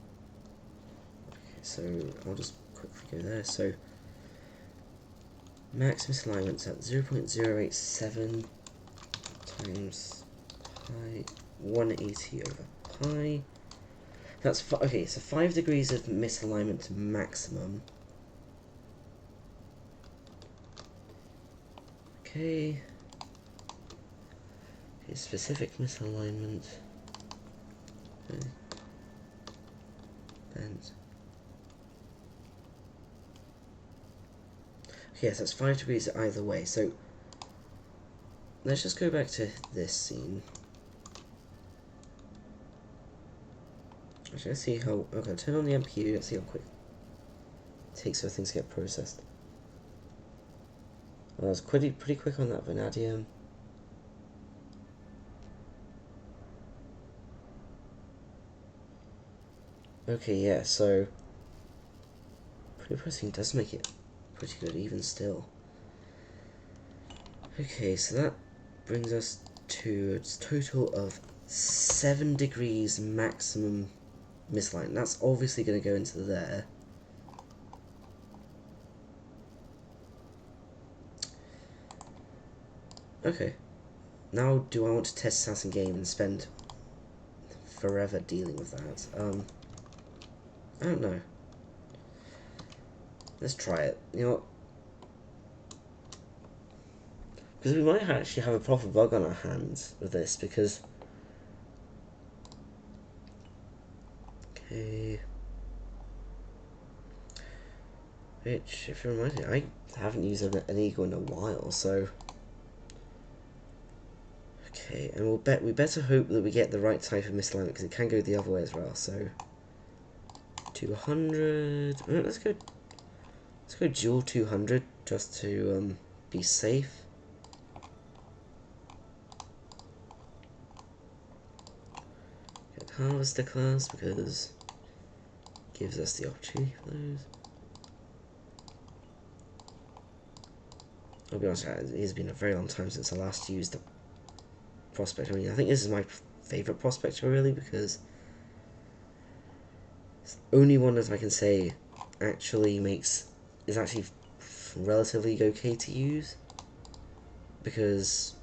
Speaker 1: Okay, so I'll just quickly go there. So max misalignment's at 0.087 times pi 180 over pi. That's okay. So 5 degrees of misalignment maximum. Okay. Okay, specific misalignment. Okay. Bent. Yes, that's 5 degrees either way. So let's just go back to this scene. Actually, let's see how. Okay, turn on the MPU. Let's see how quick it takes for things to get processed. Well, I was pretty quick on that vanadium. Okay, yeah. So pre-processing does make it pretty good, even still. Okay, so that brings us to a total of 7 degrees maximum misalignment. That's obviously going to go into there. Okay. Now, do I want to test this out in game and spend forever dealing with that? I don't know. Let's try it. You know what? Because we might actually have a proper bug on our hands with this, because... Okay... Which, if you remind me, I haven't used an eagle in a while, so... Okay, and we better hope that we get the right type of misalignment, because it can go the other way as well, so... 200... Let's go dual 200, just to be safe. Get harvester class, because it gives us the opportunity for those. I'll be honest, it has been a very long time since I last used the prospector. I mean, I think this is my favourite prospector, really, because it's the only one, as I can say, is actually relatively okay to use. Because,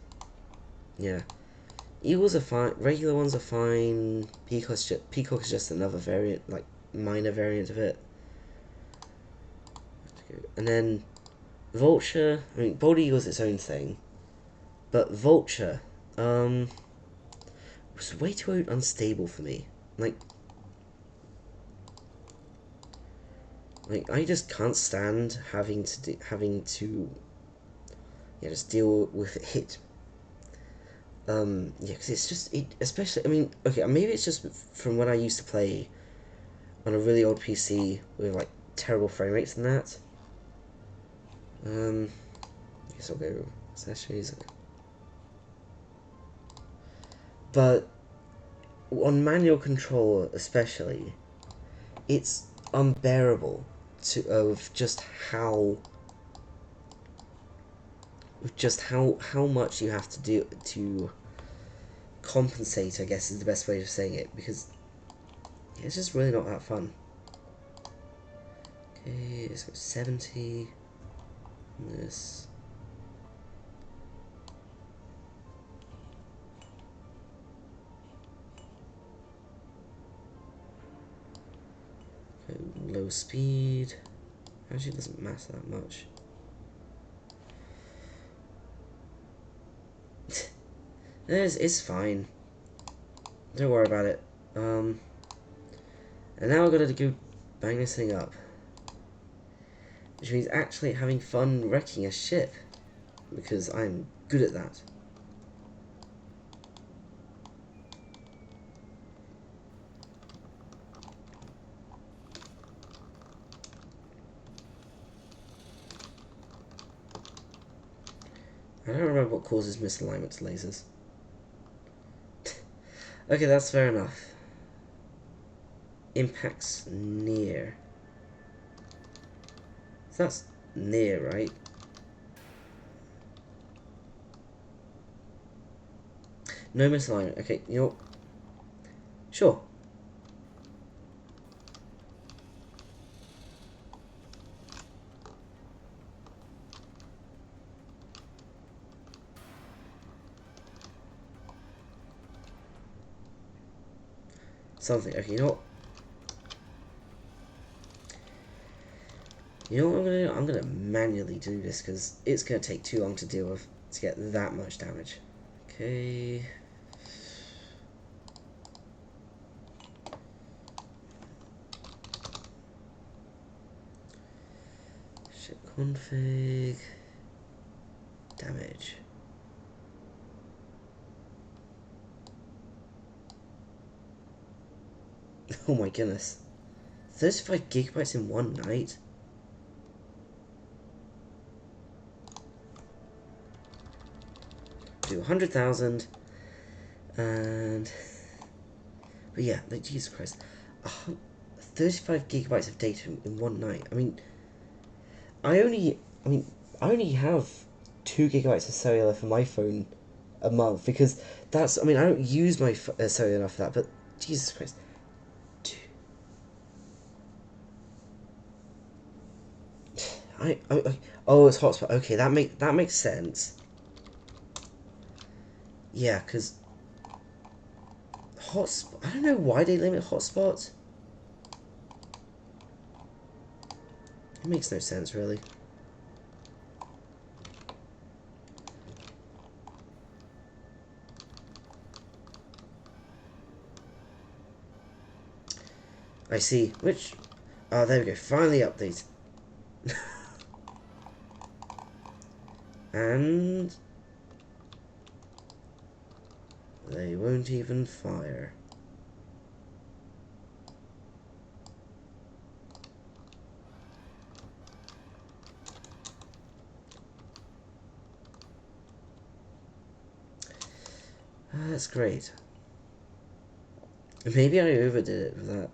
Speaker 1: yeah, eagles are fine, regular ones are fine, peacock is just another variant, like, minor variant of it. And then vulture, I mean, bald eagle is its own thing, but vulture, was way too unstable for me. Like I just can't stand having to just deal with it. Yeah, because it's just especially. I mean, okay, maybe it's just from when I used to play on a really old PC with like terrible frame rates and that. I guess I'll go accessories. But on manual control, especially, it's unbearable of just how much you have to do to compensate, I guess is the best way of saying it, because it's just really not that fun. Okay, let's go 70. This. Okay, low speed. Actually, it doesn't matter that much. It's fine. Don't worry about it. And now I've got to go bang this thing up. Which means actually having fun wrecking a ship. Because I'm good at that. I don't remember what causes misalignment to lasers. Okay, that's fair enough. Impacts near. So that's near, right? No misalignment. Okay, you know what? Sure. Something. Okay, you know what? You know what I'm gonna do? I'm gonna manually do this because it's gonna take too long to deal with to get that much damage. Okay. Check config. Damage. Oh my goodness. 35 gigabytes in one night? Do 100,000 and... But yeah, like, Jesus Christ. 35 gigabytes of data in one night. I mean, I only have 2 gigabytes of cellular for my phone a month because that's, I mean, I don't use my cellular for that, but Jesus Christ. Oh, it's hotspot. Okay, that makes sense. Yeah, because hotspot. I don't know why they limit hotspots. It makes no sense, really. I see. Which? Oh, there we go. Finally updated. And they won't even fire. That's great. Maybe I overdid it with that.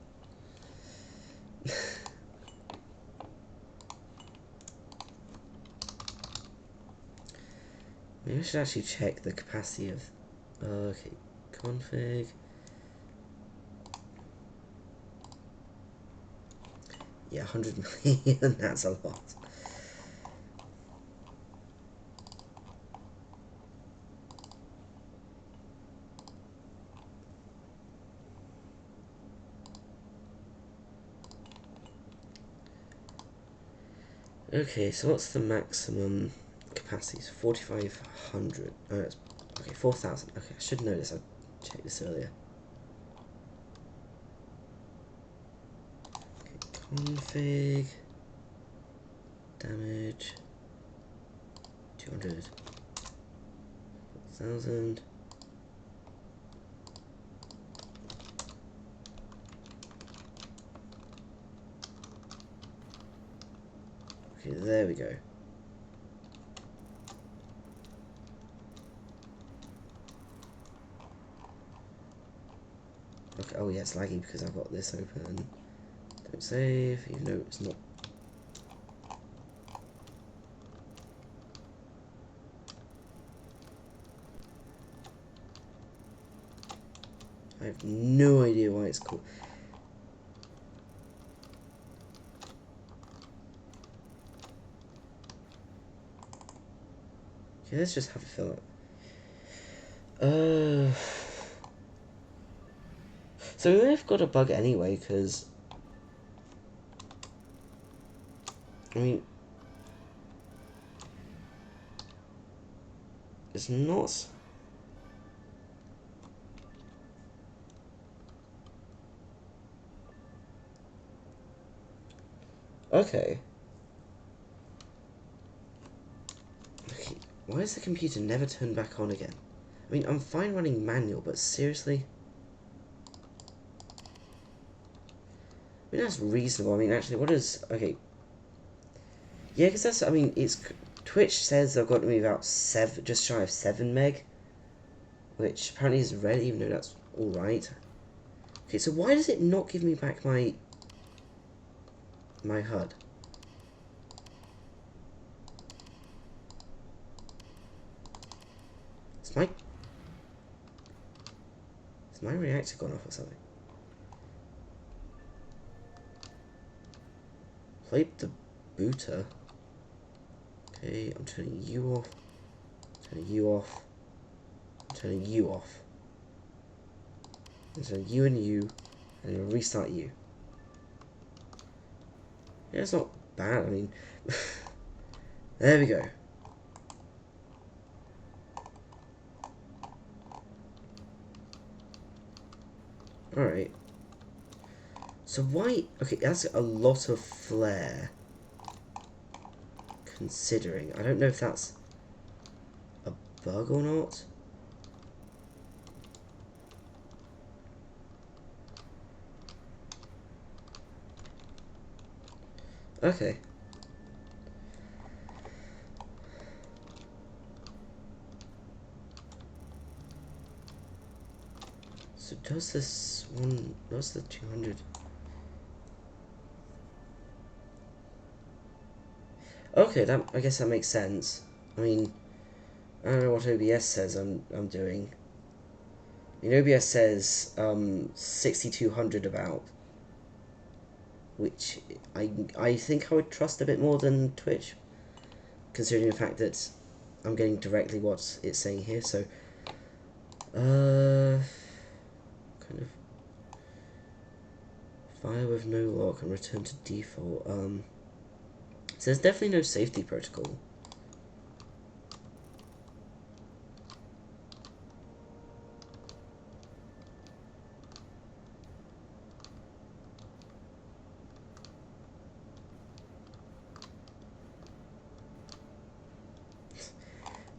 Speaker 1: Maybe I should actually check the capacity of... okay, config. Yeah, 100 million, that's a lot. Okay, so what's the maximum capacity? It's 4,500. Oh, it's, okay, 4,000. Okay, I should know this. I checked this earlier. Okay, config. Damage. 200. 4,000. Okay, there we go. Okay, oh yeah, it's laggy because I've got this open. Don't save, even though it's not. I have no idea why it's called. Okay, let's just have it fill up. So we may have got a bug anyway, because I mean, it's not. Okay. Okay. Why does the computer never turn back on again? I mean, I'm fine running manual, but seriously? I mean, that's reasonable. I mean, actually, what is... okay. Yeah, because that's... I mean, it's... Twitch says they've got to be about 7... just shy of 7 meg. Which apparently is red, even though that's alright. Okay, so why does it not give me back my HUD? Is my reactor gone off or something? Plate the booter. Okay, I'm turning you off. Turning you off. I'm turning you off. And so you and you, and then restart you. Yeah, it's not bad. I mean, there we go. Alright. So why... okay, that's a lot of flare. considering. I don't know if that's a bug or not. Okay. So does this one, does the 200? Okay, that, I guess that makes sense. I mean, I don't know what OBS says I'm doing. I mean, OBS says 6200 about, which I think I would trust a bit more than Twitch, considering the fact that I'm getting directly what it's saying here. So, kind of fire with no lock and return to default. So there's definitely no safety protocol.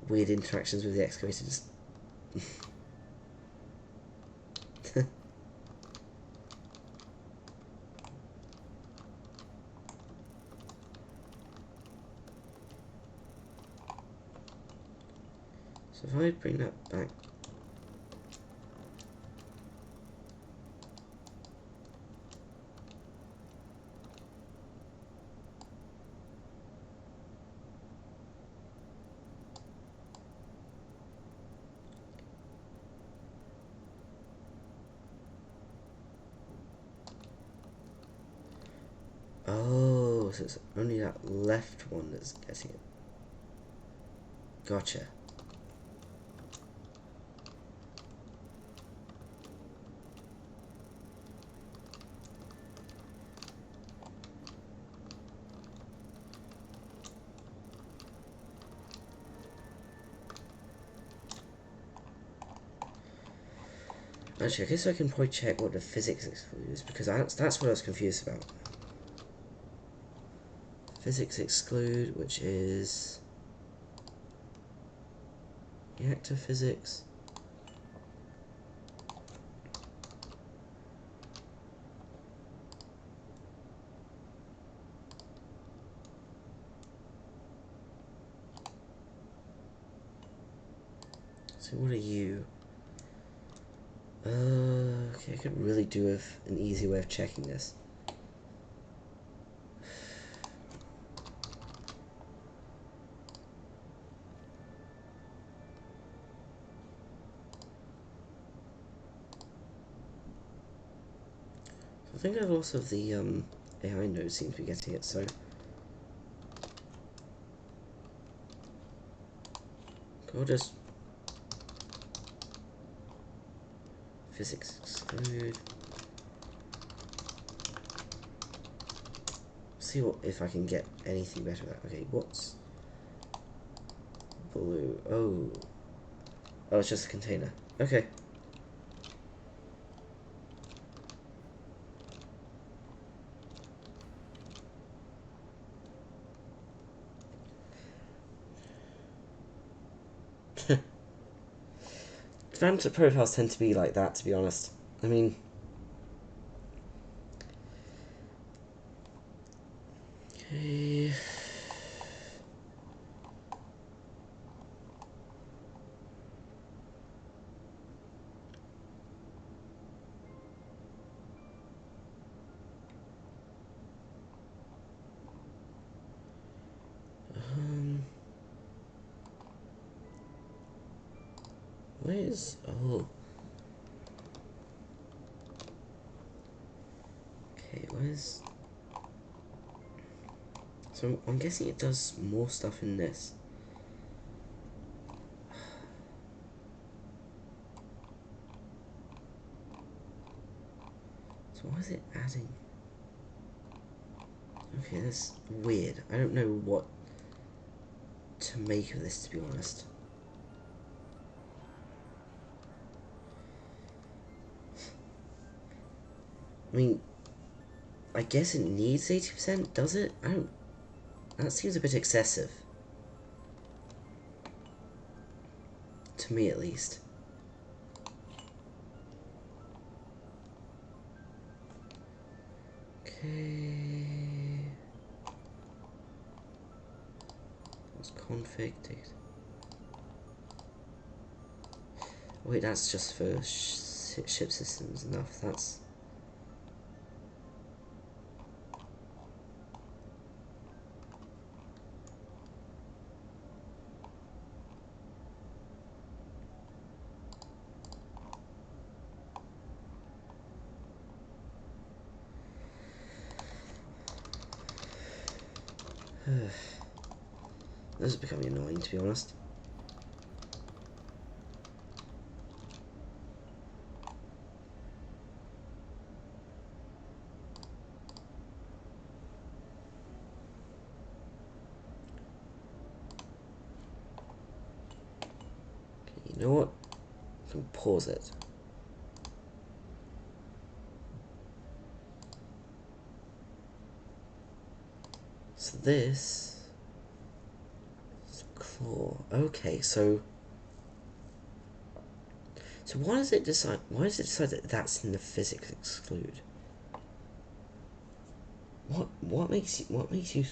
Speaker 1: Weird interactions with the excavators. So if I bring that back. Oh, so it's only that left one that's getting it. Gotcha. Actually, I guess I can probably check what the physics exclude is, because that's what I was confused about. Physics exclude, which is reactor physics. So what are you? Okay, I could really do with an easy way of checking this. I think a lot of the AI nodes seem to be getting it, so I'll just physics exclude. See what if I can get anything better at that. Okay, what's blue? Oh, it's just a container. Okay. Phantom profiles tend to be like that, to be honest. I mean, okay. Where's oh? Okay, where's? So I'm guessing it does more stuff in this. So why is it adding? Okay, that's weird. I don't know what to make of this, to be honest. I mean, I guess it needs 80%, does it? I don't That seems a bit excessive. To me, at least. Okay. What's config data? Wait, that's just for ship systems enough. That's. This is becoming annoying, to be honest. Okay, you know what? I can pause it. So this is claw. Okay, so why does it decide? Why does it decide that that's in the physics exclude? What makes you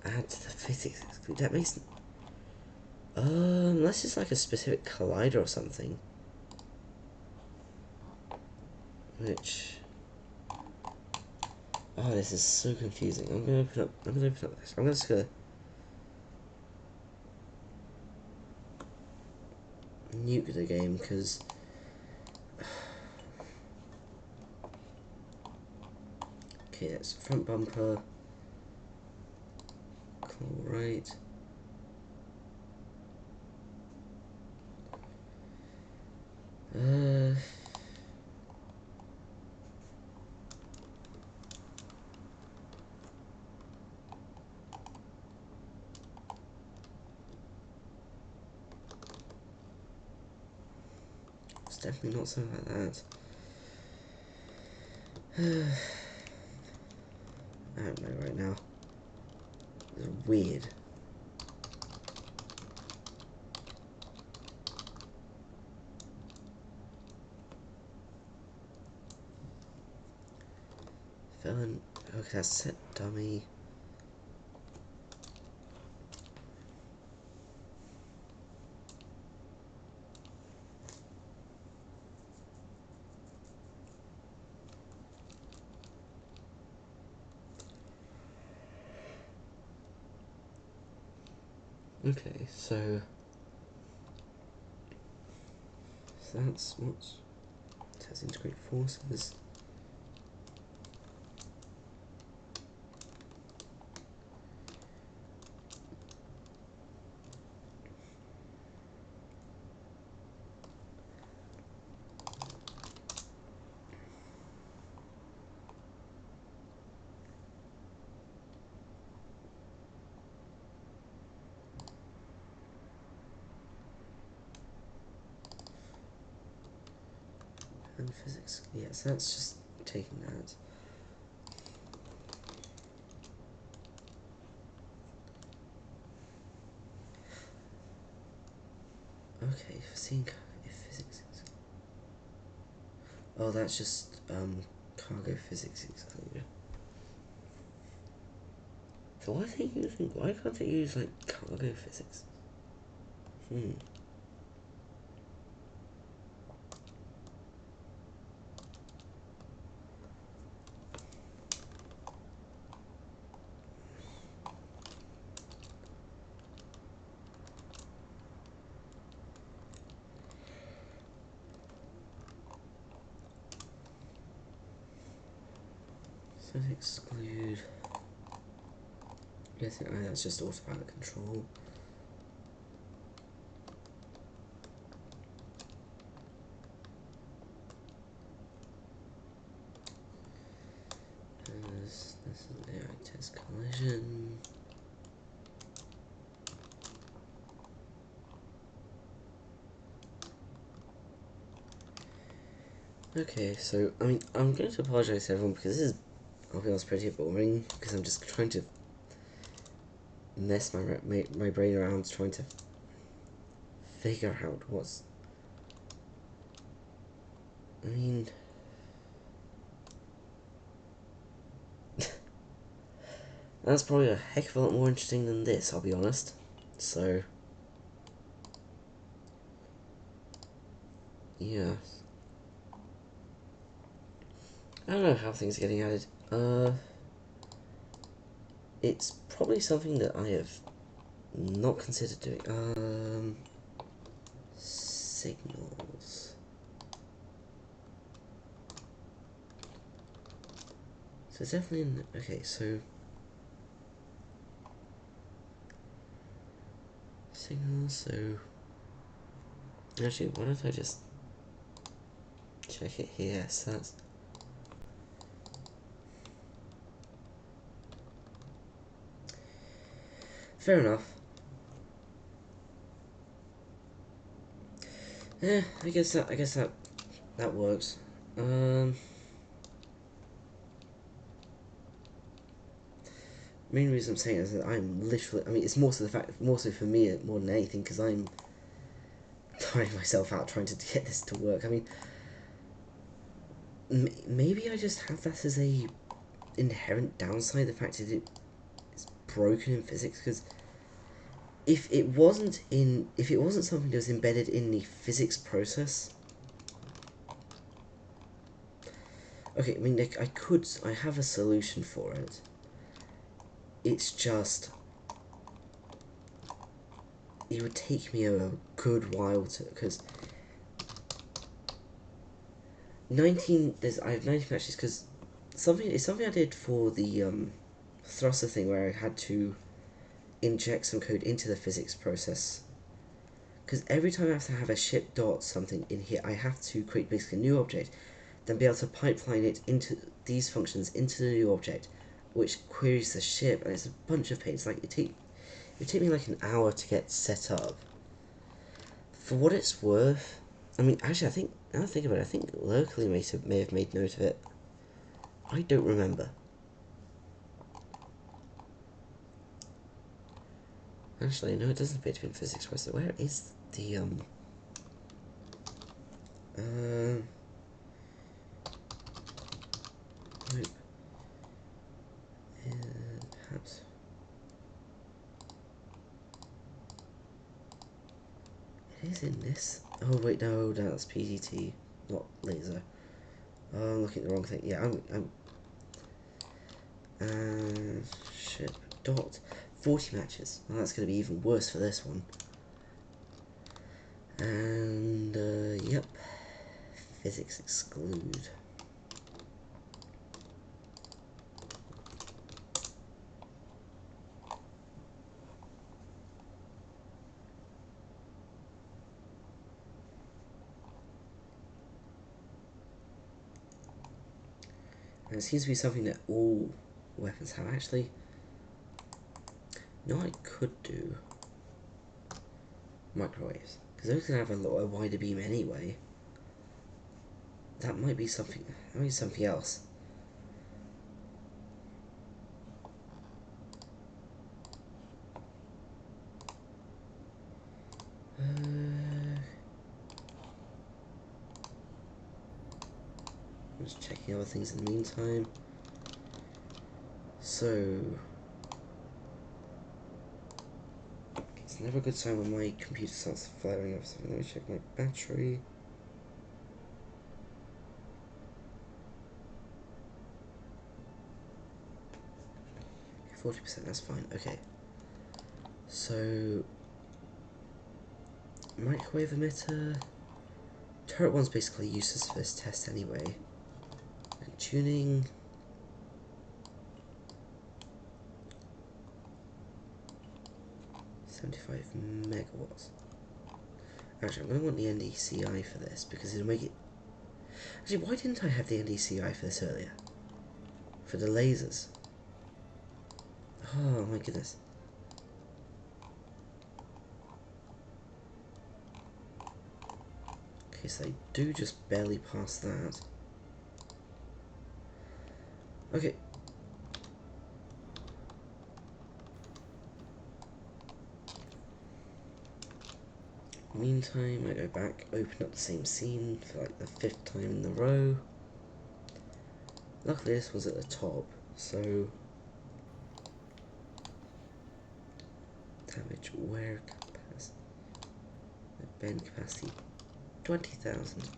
Speaker 1: add to the physics exclude? That makes unless it's like a specific collider or something. Which this is so confusing. I'm gonna open up this. I'm just gonna nuke the game because okay, that's front bumper. Cool, right. It's definitely not something like that. I don't know right now. It's weird. Felon. Okay, that's set dummy. Okay, so that's what's it has integrate forces. And physics. Yes, that's just taking that. Okay, seeing if physics is. Oh, that's just cargo physics excluded. So why are they using? Why can't they use like cargo physics? So exclude. Yes, that's just autopilot control. This is AI test collision. Okay, so I mean, I'm going to apologize to everyone because this is, I'll be honest, pretty boring because I'm just trying to mess my brain around trying to figure out what's... I mean... That's probably a heck of a lot more interesting than this, I'll be honest. So... yeah. I don't know how things are getting added. It's probably something that I have not considered doing. Signals. So it's definitely in... okay, so... signals, so... actually, why don't I just check it here? So that's... fair enough. Yeah, I guess that works. Main reason I'm saying is that I'm literally... I mean, it's more so for me more than anything, because I'm tiring myself out trying to get this to work. I mean, maybe I just have that as a inherent downside, the fact that it's broken in physics, because if it wasn't something that was embedded in the physics process... okay, I mean, like, I have a solution for it. It's just... it would take me a good while to... because... I have 19 matches, because it's something I did for the thruster thing, where I had to inject some code into the physics process. Because every time I have to have a ship dot something in here, I have to create basically a new object, then be able to pipeline it into these functions into the new object, which queries the ship, and it's a bunch of pages. Like, it take me like an hour to get set up. For what it's worth, I mean, actually, I think, now I think about it, I think locally may have made note of it. I don't remember. Actually, no, it doesn't appear to be in physics process. Where is the, nope. Perhaps. It is in this. Oh, wait, no, that's PDT, not laser. I'm looking at the wrong thing. Yeah, ship dot 40 matches. Well, that's going to be even worse for this one. And yep, physics exclude. And it seems to be something that all weapons have. Actually, you know what I could do? Microwaves. Because those can have a wider beam anyway. That might be something. That might be something else. I'm just checking other things in the meantime. So, it's never a good sign when my computer starts flaring up. So let me check my battery. Okay, 40%, that's fine. Okay. So, microwave emitter. Turret one's basically useless for this test anyway. And tuning. $75 megawatts. Actually, I'm going to want the NDCI for this because it'll make it... actually, why didn't I have the NDCI for this earlier? For the lasers. Oh my goodness. Okay, so they do just barely pass that. Okay. Meantime, I go back, open up the same scene for like the 5th time in a row. Luckily this was at the top, so damage wear capacity, bend capacity 20,000.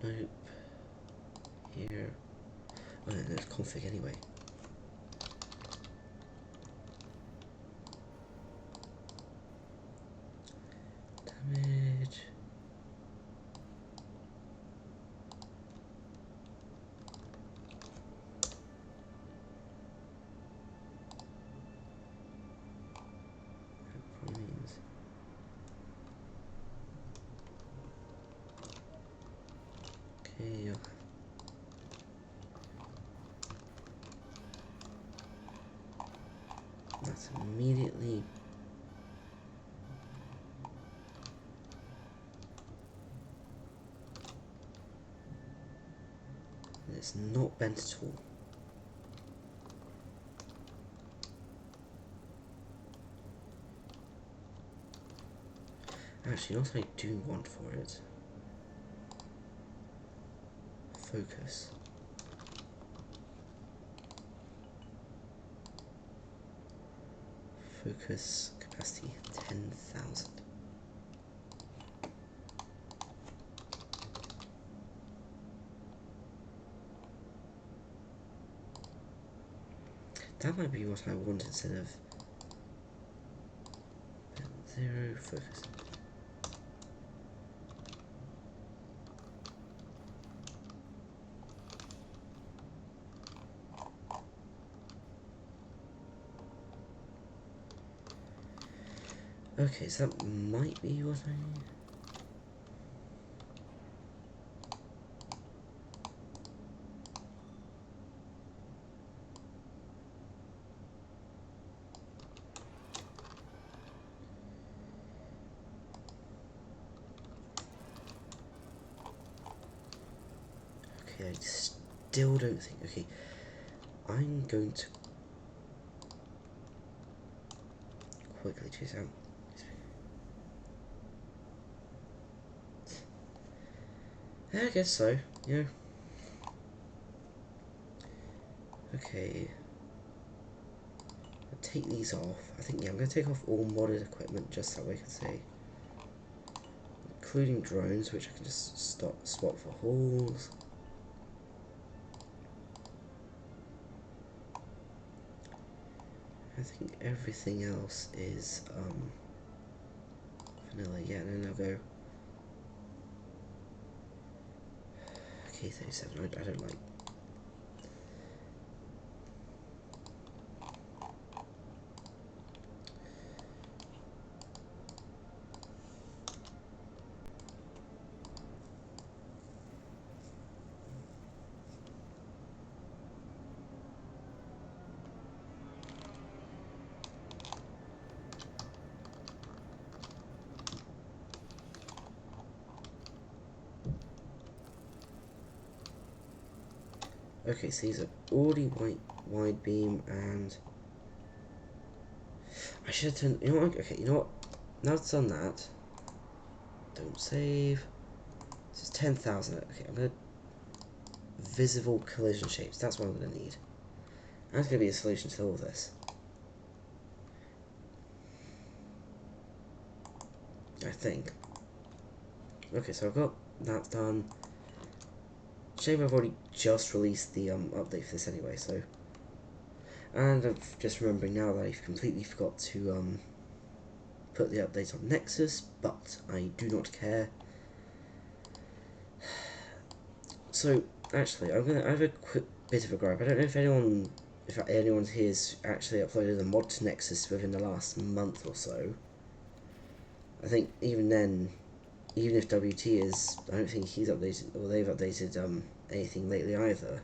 Speaker 1: Nope. Here. Oh no, there's config anyway. Damage. Okay. That's immediately. It's not bent at all. Actually, what I do want for it. Focus. Focus capacity 10,000. That might be what I want instead of 0 focus. Okay, so that might be what I need. Okay, I still don't think. Okay, I'm going to quickly choose out. I guess so, yeah. Okay. I'll take these off. I think, yeah, I'm going to take off all modded equipment just that way I can say. Including drones, which I can just swap for halls. I think everything else is, vanilla. Yeah, and then I'll go. Okay, 37, I don't like. Okay, so these are already wide beam, and I should have turned. You know what? Okay, you know what? Now it's done that. Don't save. This is 10,000. Okay, I'm gonna visible collision shapes. That's what I'm gonna need. That's gonna be a solution to all this. I think. Okay, so I've got that done. Shame I've already just released the update for this anyway, so. And I'm just remembering now that I completely forgot to put the update on Nexus, but I do not care. So actually, I have a quick bit of a gripe. I don't know if anyone here's actually uploaded a mod to Nexus within the last month or so. I think even then, even if WT is, I don't think he's updated, or they've updated anything lately either.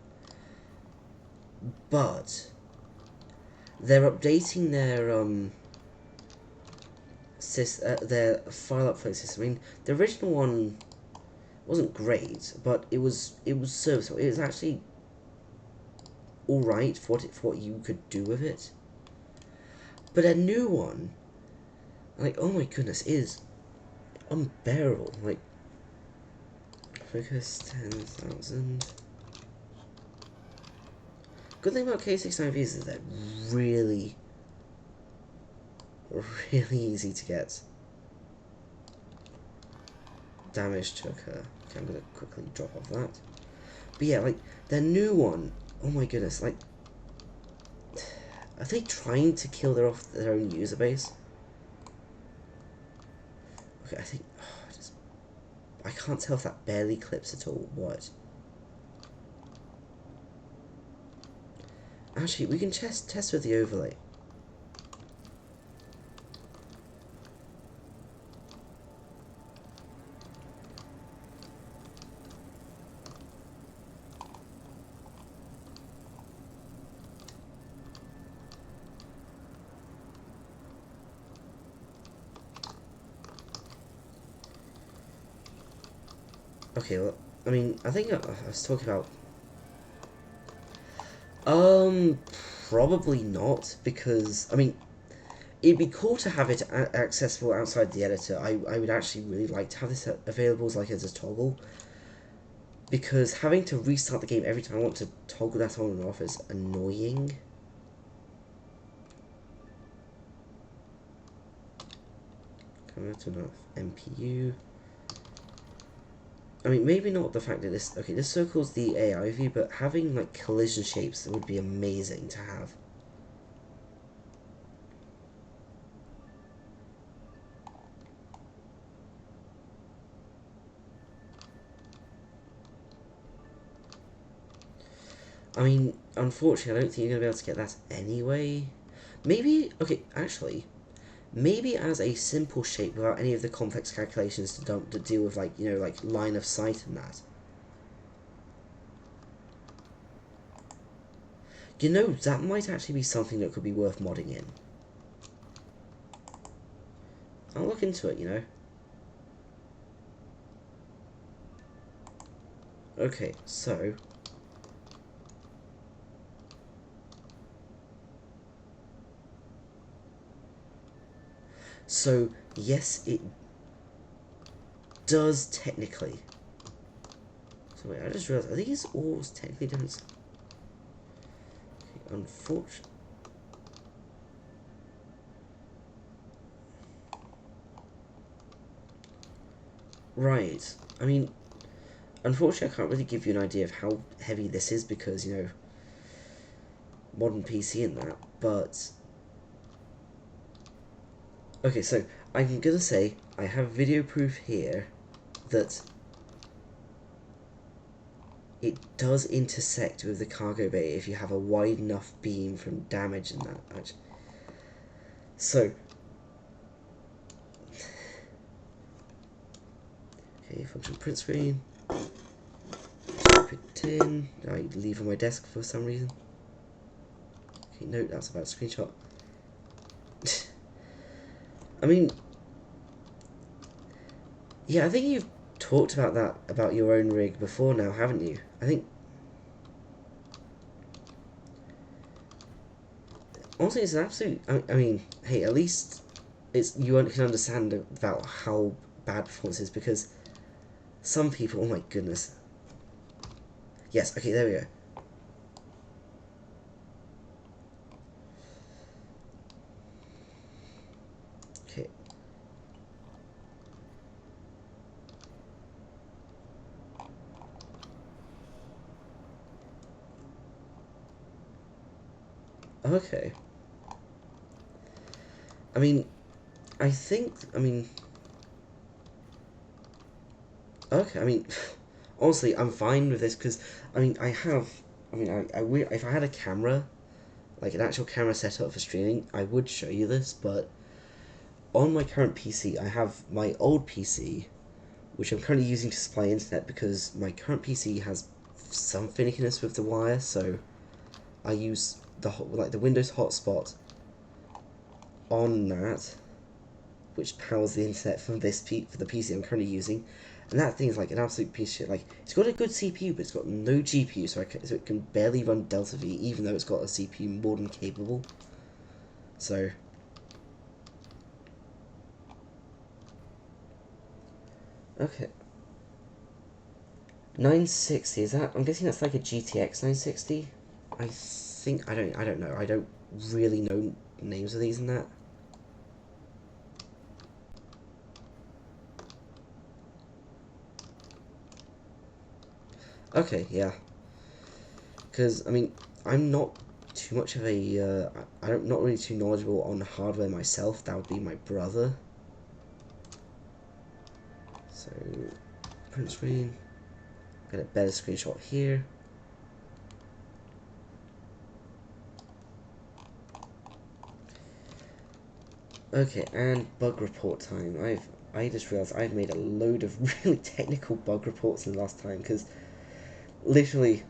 Speaker 1: But they're updating their file upload system. I mean, the original one wasn't great, but it was serviceable. It was actually all right for what you could do with it. But a new one, like, oh my goodness, is unbearable. Like, focus 10,000. Good thing about K69Vs is they're really, really easy to get damage to occur. Okay, I'm gonna quickly drop off that. But yeah, like, their new one, oh my goodness, like, are they trying to kill their own user base? Okay, I think, I can't tell if that barely clips at all. What? Actually, we can test with the overlay. Okay, well, I mean, I think I was talking about... Probably not, because, I mean, it'd be cool to have it accessible outside the editor. I would actually really like to have this available as, like, as a toggle, because having to restart the game every time I want to toggle that on and off is annoying. Come to enough MPU. I mean, maybe not the fact that this... Okay, this circles the AI view, but having, like, collision shapes would be amazing to have. I mean, unfortunately, I don't think you're going to be able to get that anyway. Maybe... Okay, actually... Maybe as a simple shape without any of the complex calculations to deal with, like, you know, like, line of sight and that. You know, that might actually be something that could be worth modding in. I'll look into it, you know. Okay, so... So, yes, it does technically. So wait, I just realized, are these ores technically different? Okay, unfortunately... Right, I mean, unfortunately I can't really give you an idea of how heavy this is because, you know, modern PC and that, but... Okay, so I'm gonna say I have video proof here that it does intersect with the cargo bay if you have a wide enough beam from damage and that. Actually. So, okay, function print screen. Stupid tin. I leave on my desk for some reason. Okay, no, that's about screenshot. I mean, yeah, I think you've talked about that, about your own rig before now, haven't you? I think... Honestly, it's an absolute... I mean, hey, at least you can understand about how bad performance is, because some people... Oh my goodness. Yes, okay, there we go. Okay. Okay. I mean, I think... I mean... Okay, I mean... Honestly, I'm fine with this, because, I mean, I have... I mean, if I had a camera, like an actual camera set up for streaming, I would show you this, but on my current PC, I have my old PC, which I'm currently using to supply internet because my current PC has some finickiness with the wire, so I use the Windows hotspot on that, which powers the internet for for the PC I'm currently using, and that thing is like an absolute piece of shit. Like, it's got a good CPU, but it's got no GPU, so it can barely run Delta V, even though it's got a CPU more than capable. So, okay. 960, is that? I'm guessing that's like a GTX 960. I think I don't know. I don't really know names of these and that. Okay, yeah. Because I mean, I'm not too much of a I'm not really too knowledgeable on hardware myself. That would be my brother. So, print screen. Get a better screenshot here. Okay, and bug report time. I just realized I've made a load of really technical bug reports in the last time, because literally,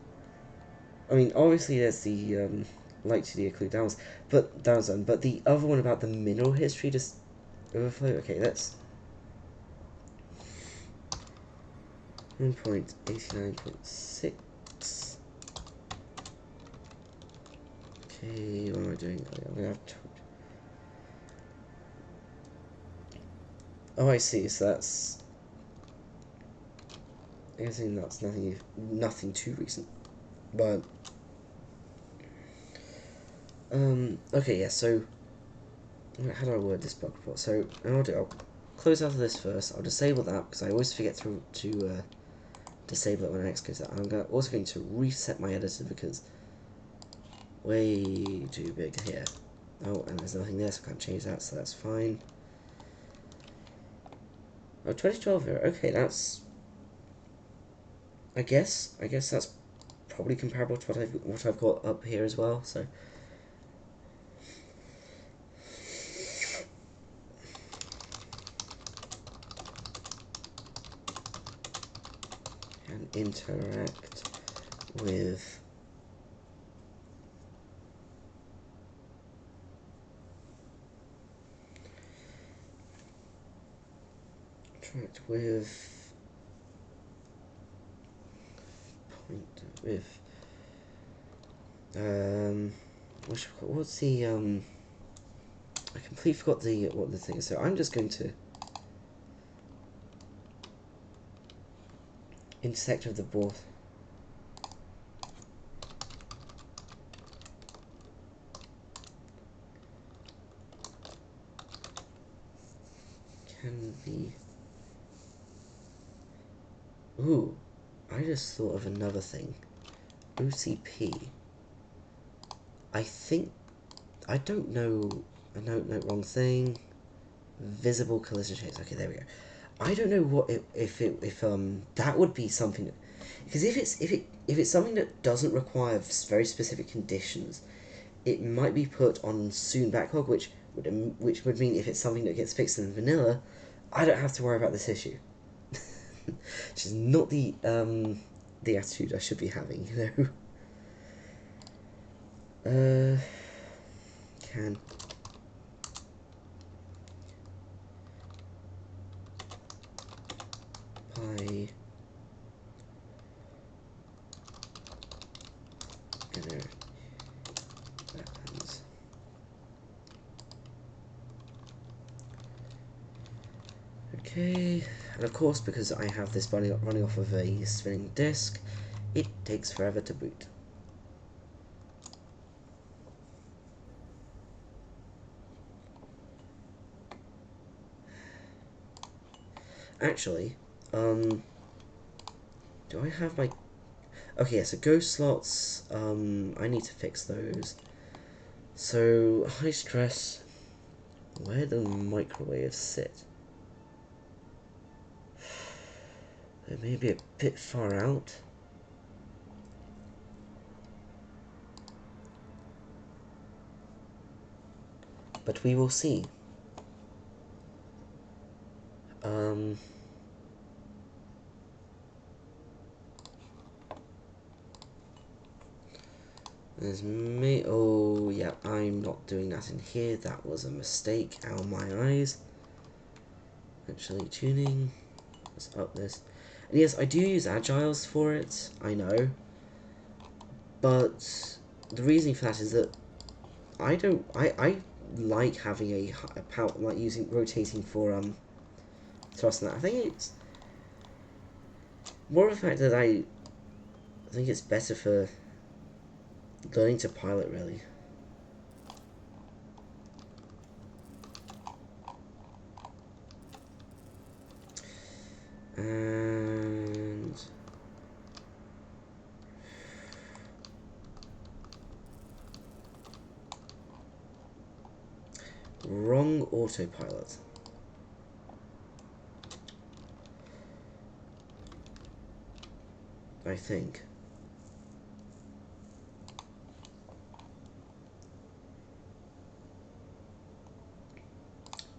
Speaker 1: I mean, obviously there's the light to the occlude downs, but the other one about the mineral history just overflow. Okay, that's 1.89.6. Okay, what am I doing? I'm gonna have to. Oh, I see. So that's. I guess that's nothing too recent, but okay, yeah. So how do I word this bug report? So I'll close out of this first. I'll disable that because I always forget to disable it when I next close that. I'm also going to reset my editor because way too big here. Oh, and there's nothing there, so I can't change that, so that's fine. Oh, 2012 here. Okay, that's. I guess that's probably comparable to what I've got up here as well. So. And interact with point with what's the I completely forgot what the thing is, so I'm just going to intersect with the board. Can be. Ooh, I just thought of another thing. OCP. I think I don't know. Wrong thing. Visible collision shapes. Okay, there we go. I don't know what if that would be something, because if it's something that doesn't require very specific conditions, it might be put on soon backlog, which would mean if it's something that gets fixed in vanilla, I don't have to worry about this issue. Which is not the attitude I should be having, you know. Can by inner weapons. Okay, and of course, because I have this running off of a spinning disk, it takes forever to boot. Actually, do I have my... Okay, yeah, so ghost slots, I need to fix those. So, high stress, where do microwaves sit? They may be a bit far out. But we will see. There's me. Oh, yeah, I'm not doing that in here. That was a mistake. Ow, my eyes. Actually, tuning. Let's up this. And yes, I do use agiles for it, I know. But the reason for that is that I like having a power, like using rotating for thrust and that. I think it's more of the fact that I think it's better for learning to pilot, really. And wrong autopilot. I think.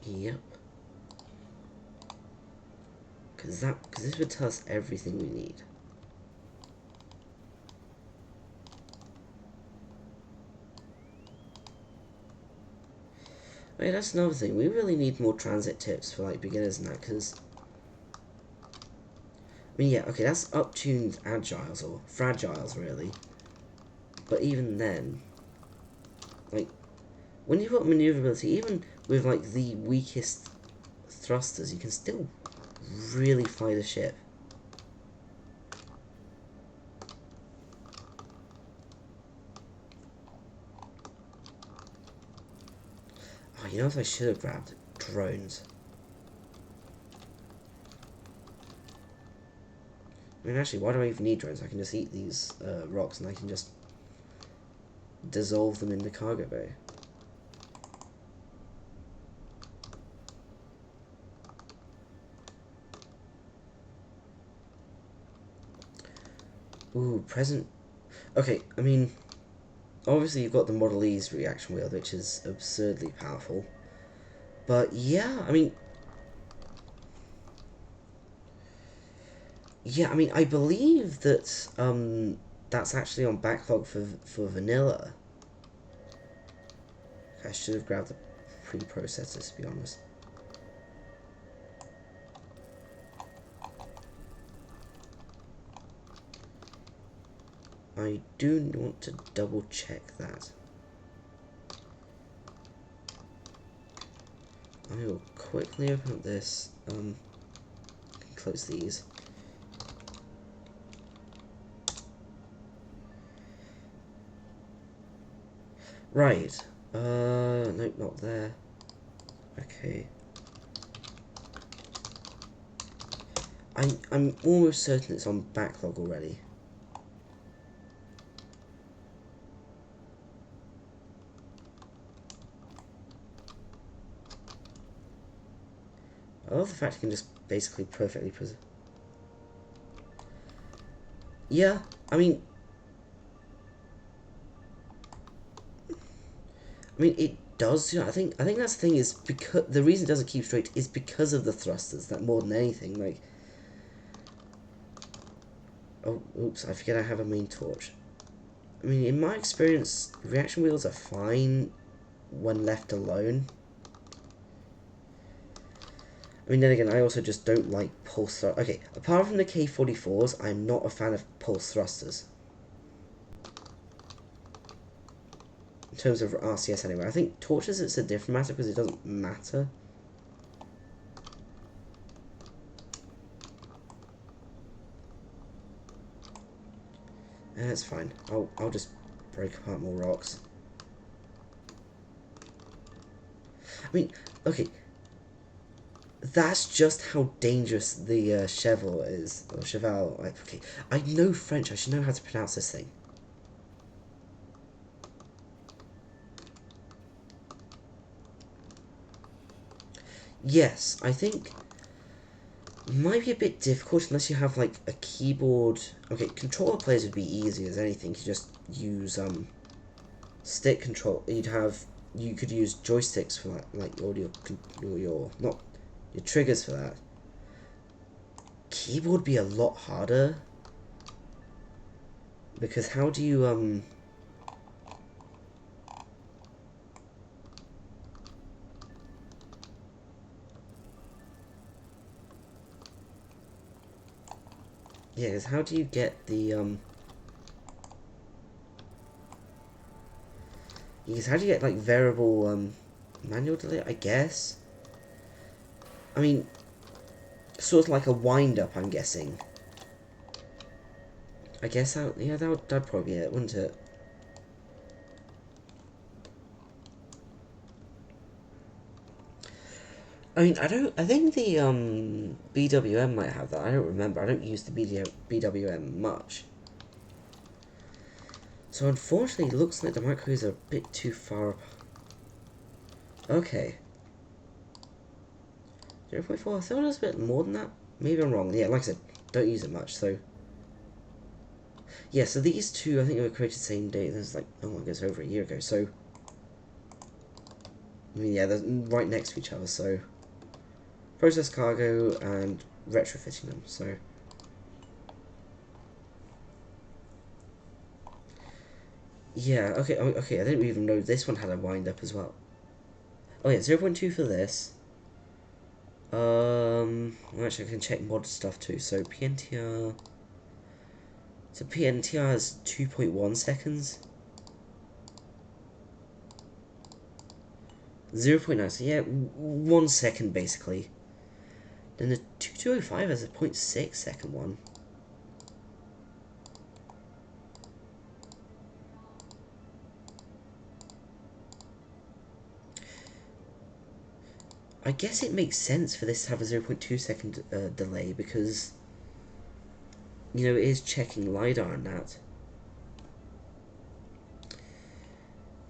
Speaker 1: Yep. Because this would tell us everything we need. Wait, that's another thing. We really need more transit tips for like beginners and that, because I mean, yeah, okay, that's up-tuned agiles or fragiles, really. But even then, like, when you've got maneuverability, even with like the weakest thrusters, you can still really fly the ship. Oh, you know what I should have grabbed? Drones. I mean, actually, why do I even need drones? I can just eat these rocks and I can just dissolve them in the cargo bay. Ooh, present. Okay, I mean, obviously you've got the Model E's reaction wheel, which is absurdly powerful. But yeah, I mean, I believe that that's actually on backlog for vanilla. I should have grabbed the preprocessors, to be honest. I do want to double check that. I will quickly open up this. Close these. Right. Nope, not there. Okay. I'm almost certain it's on backlog already. I love the fact you can just basically perfectly preserve. Yeah, I mean, it does. You know, I think that's the thing is because the reason it doesn't keep straight is because of the thrusters. That more than anything, like. Oh, oops! I forget I have a main torch. I mean, in my experience, reaction wheels are fine when left alone. I mean, then again, I also just don't like pulse thrust. Okay, apart from the K44s, I'm not a fan of pulse thrusters. In terms of RCS anyway. I think torches, it's a different matter because it doesn't matter. That's fine. I'll just break apart more rocks. I mean, okay. That's just how dangerous the Cheval is. Or Cheval. Okay. I know French. I should know how to pronounce this thing. Yes, I think it might be a bit difficult unless you have like a keyboard. Okay, controller players would be easy as anything. You just use stick control. You could use joysticks for that, like your not your triggers for that. Keyboard would be a lot harder because how do you Yeah, 'cause how do you get the Because how do you get like variable manual delay? I guess. I mean, sort of like a wind up. I'm guessing. I guess yeah, that'd probably be it, wouldn't it? I mean, I think the BWM might have that. I don't remember. I don't use the BWM much. So unfortunately, it looks like the microwaves are a bit too far. Okay. 0.4. I thought it was a bit more than that. Maybe I'm wrong. Yeah, like I said, don't use it much. So yeah, so these two I think they were created the same day. There's like oh, I guess over a year ago. So I mean, yeah, they're right next to each other. So process cargo and retrofitting them. So yeah, okay, okay. I didn't even know this one had a wind up as well. Oh yeah, 0.2 for this. Actually, I can check mod stuff too. So PNTR. So PNTR is 2.1 seconds. 0.9. So yeah, 1 second basically. Then the 2205 has a 0.6 second one. I guess it makes sense for this to have a 0.2 second delay because, you know, it is checking LiDAR and that.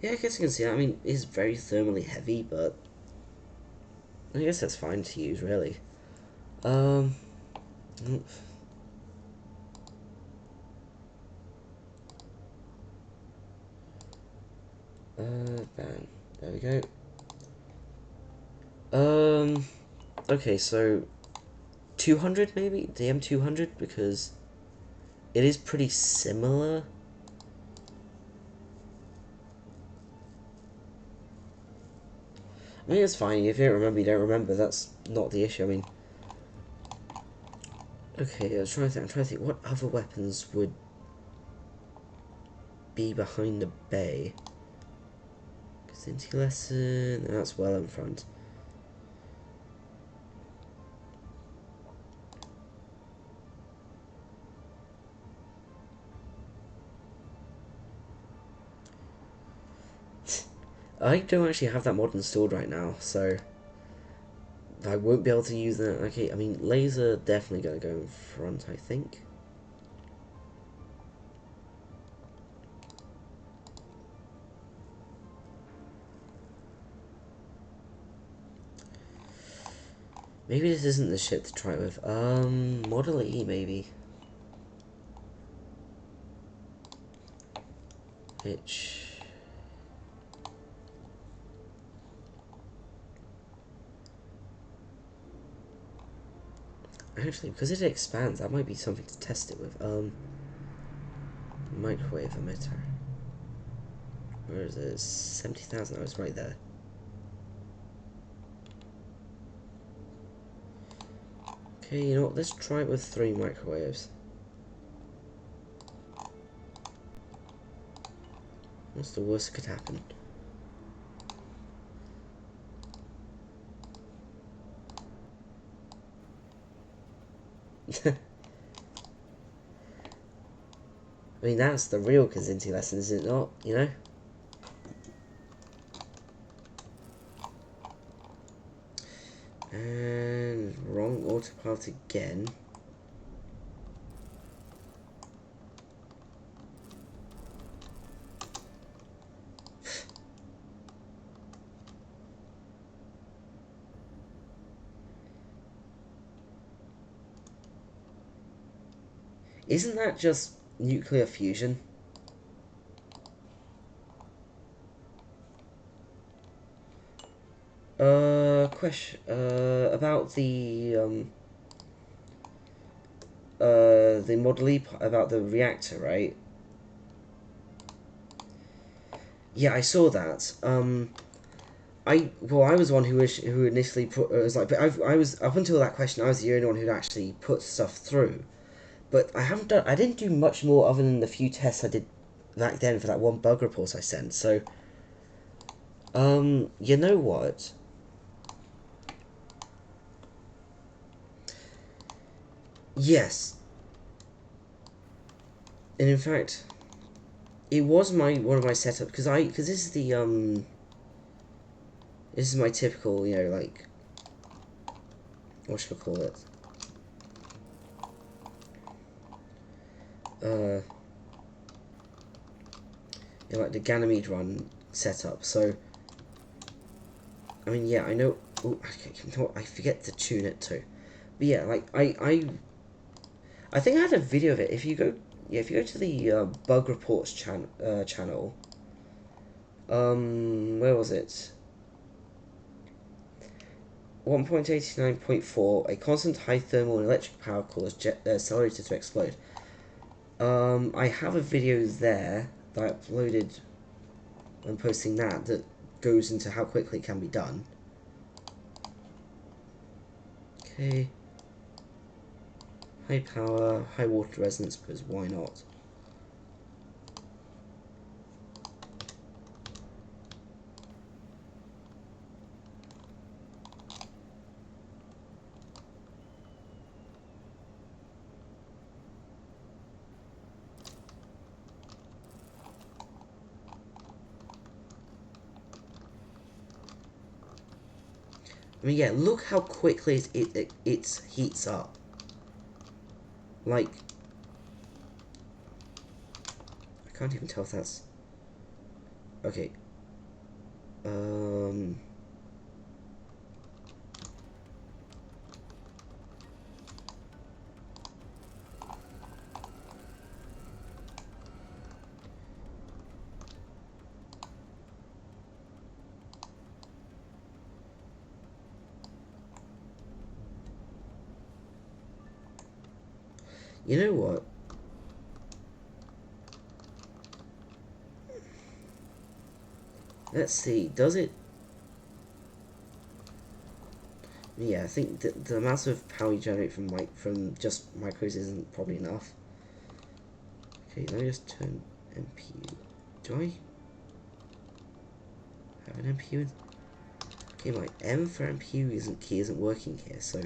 Speaker 1: Yeah, I guess you can see that. I mean, it is very thermally heavy, but I guess that's fine to use, really. Um, bang. There we go. Okay, so 200 maybe? The M200, because it is pretty similar. I mean, it's fine. If you don't remember, you don't remember. That's not the issue. I mean, okay, I'm trying to think what other weapons would be behind the bay. Because lesson, and that's well in front. I don't actually have that mod installed right now, so I won't be able to use that. Okay, I mean, laser definitely gonna go in front, I think. Maybe this isn't the ship to try with. Model E, maybe. Which... Actually, because it expands, that might be something to test it with. Microwave emitter. Where is it? 70,000. Oh, it's right there. Okay, you know what? Let's try it with 3 microwaves. What's the worst that could happen? I mean, that's the real Kazinti lesson, is it not? You know? And wrong autopilot again. Isn't that just nuclear fusion? Question, about the Model E, about the reactor, right? Yeah, I saw that. I was the one who initially put, was like, but I was, up until that question, I was the only one who'd actually put stuff through. but I didn't do much more other than the few tests I did back then for that one bug report I sent. So, you know what? Yes. And in fact, it was one of my setups because this is this is my typical, you know, like, what should I call it? You know, like the Ganymede run setup. So, I mean, yeah, I know. Oh, you know what? I forget to tune it too. But yeah, like I think I had a video of it. If you go, yeah, if you go to the bug reports channel, where was it? 1.89.4, a constant high thermal and electric power caused accelerator to explode. I have a video there that I uploaded when posting that goes into how quickly it can be done. Okay. High power, high water resonance, because why not? I mean, yeah, look how quickly it heats up. Like, I can't even tell if that's... Okay. You know what? Let's see, does it... Yeah, I think the amount of power you generate from just micros isn't probably enough. Okay, let me just turn MPU. Do I have an MPU in? Okay, my M for MPU isn't working here, so...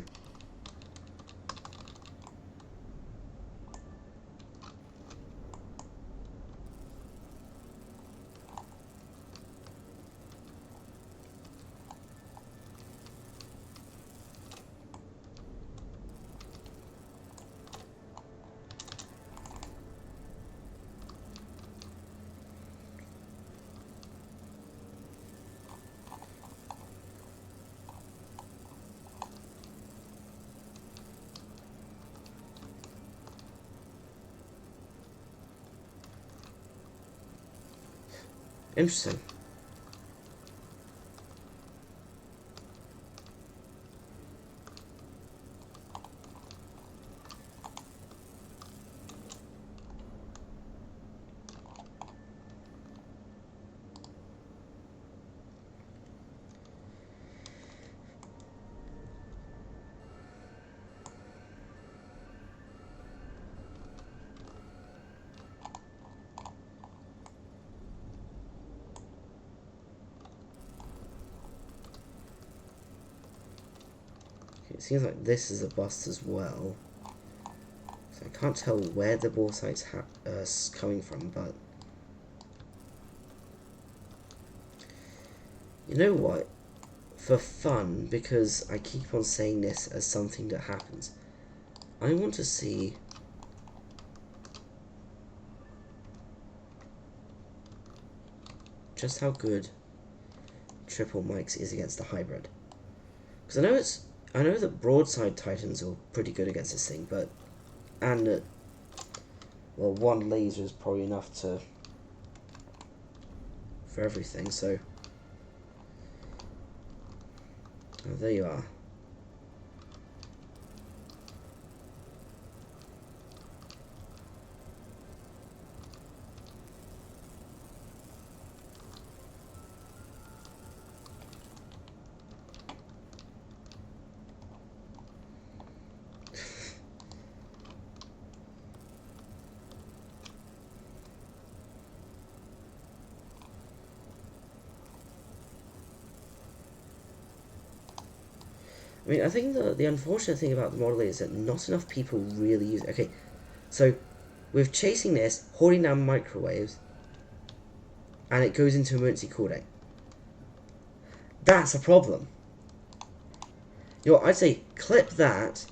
Speaker 1: Interesting. It seems like this is a bust as well. So I can't tell where the bauxite's coming from, but... You know what? For fun, because I keep on saying this as something that happens, I want to see... just how good triple mics is against the hybrid. Because I know that broadside titans are pretty good against this thing, but... And that... Well, one laser is probably enough to... for everything, so... Oh, there you are. I mean, I think the unfortunate thing about the Model A is that not enough people really use it. Okay, so with chasing this, holding down microwaves, and it goes into emergency cooling. That's a problem. You know, I'd say clip that,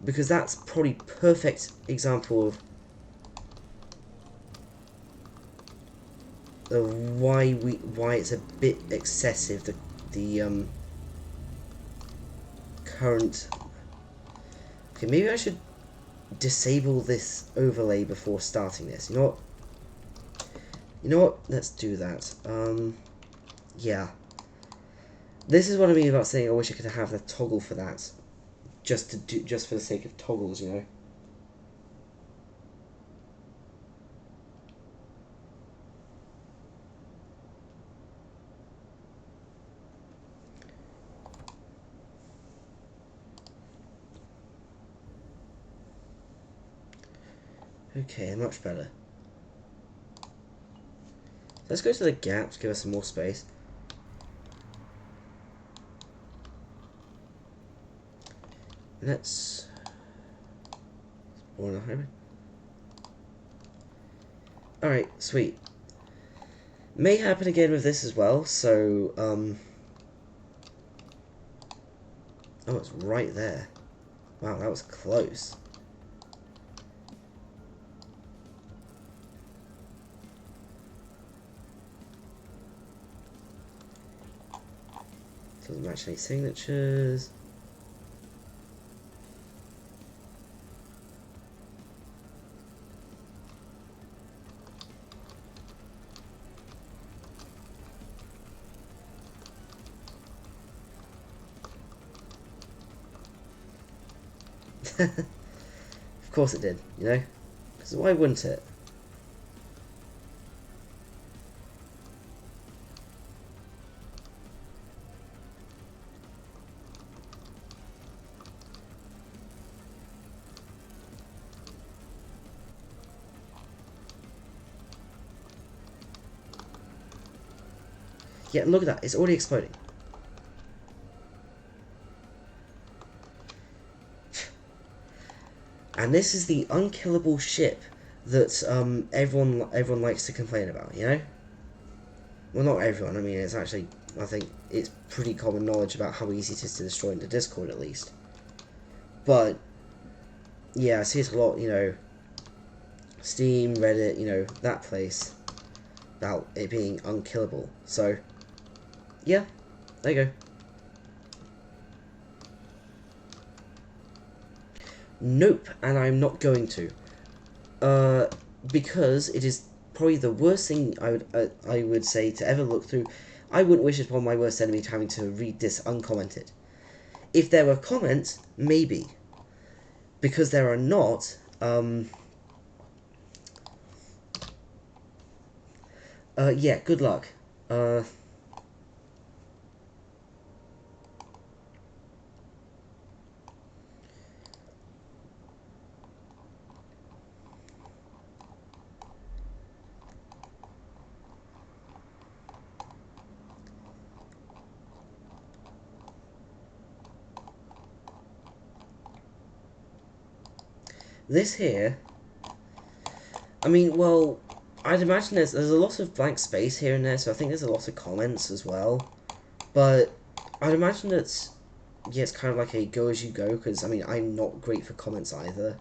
Speaker 1: because that's probably perfect example of why it's a bit excessive, the current. Okay, maybe I should disable this overlay before starting this. You know what? Let's do that. Yeah. This is what I mean about saying I wish I could have the toggle for that. Just for the sake of toggles, you know. Okay, much better. Let's go to the gap to give us some more space. Let's spawn a hybrid. Alright, sweet. May happen again with this as well, so, oh, it's right there. Wow, that was close. Doesn't match any signatures. Of course it did, you know? Because why wouldn't it? Yeah, look at that, it's already exploding. And this is the unkillable ship that everyone likes to complain about, you know? Well, not everyone, I mean, it's actually, I think it's pretty common knowledge about how easy it is to destroy in the Discord, at least. But, yeah, I see it a lot, you know, Steam, Reddit, you know, that place, about it being unkillable. So, yeah, there you go. Nope, and I'm not going to. Because it is probably the worst thing I would say to ever look through. I wouldn't wish it upon my worst enemy having to read this uncommented. If there were comments, maybe. Because there are not, yeah, good luck. This here, I mean, well, I'd imagine there's a lot of blank space here and there, so I think there's a lot of comments as well. But I'd imagine that, yeah, it's kind of like a go as you go, because, I mean, I'm not great for comments either.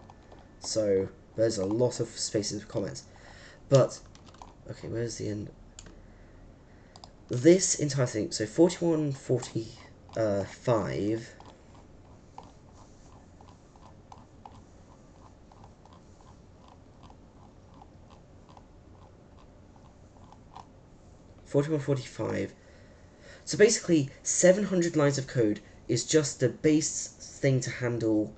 Speaker 1: So, there's a lot of spaces for comments. But, okay, where's the end? This entire thing, so 4145... 4145. So basically, 700 lines of code is just the base thing to handle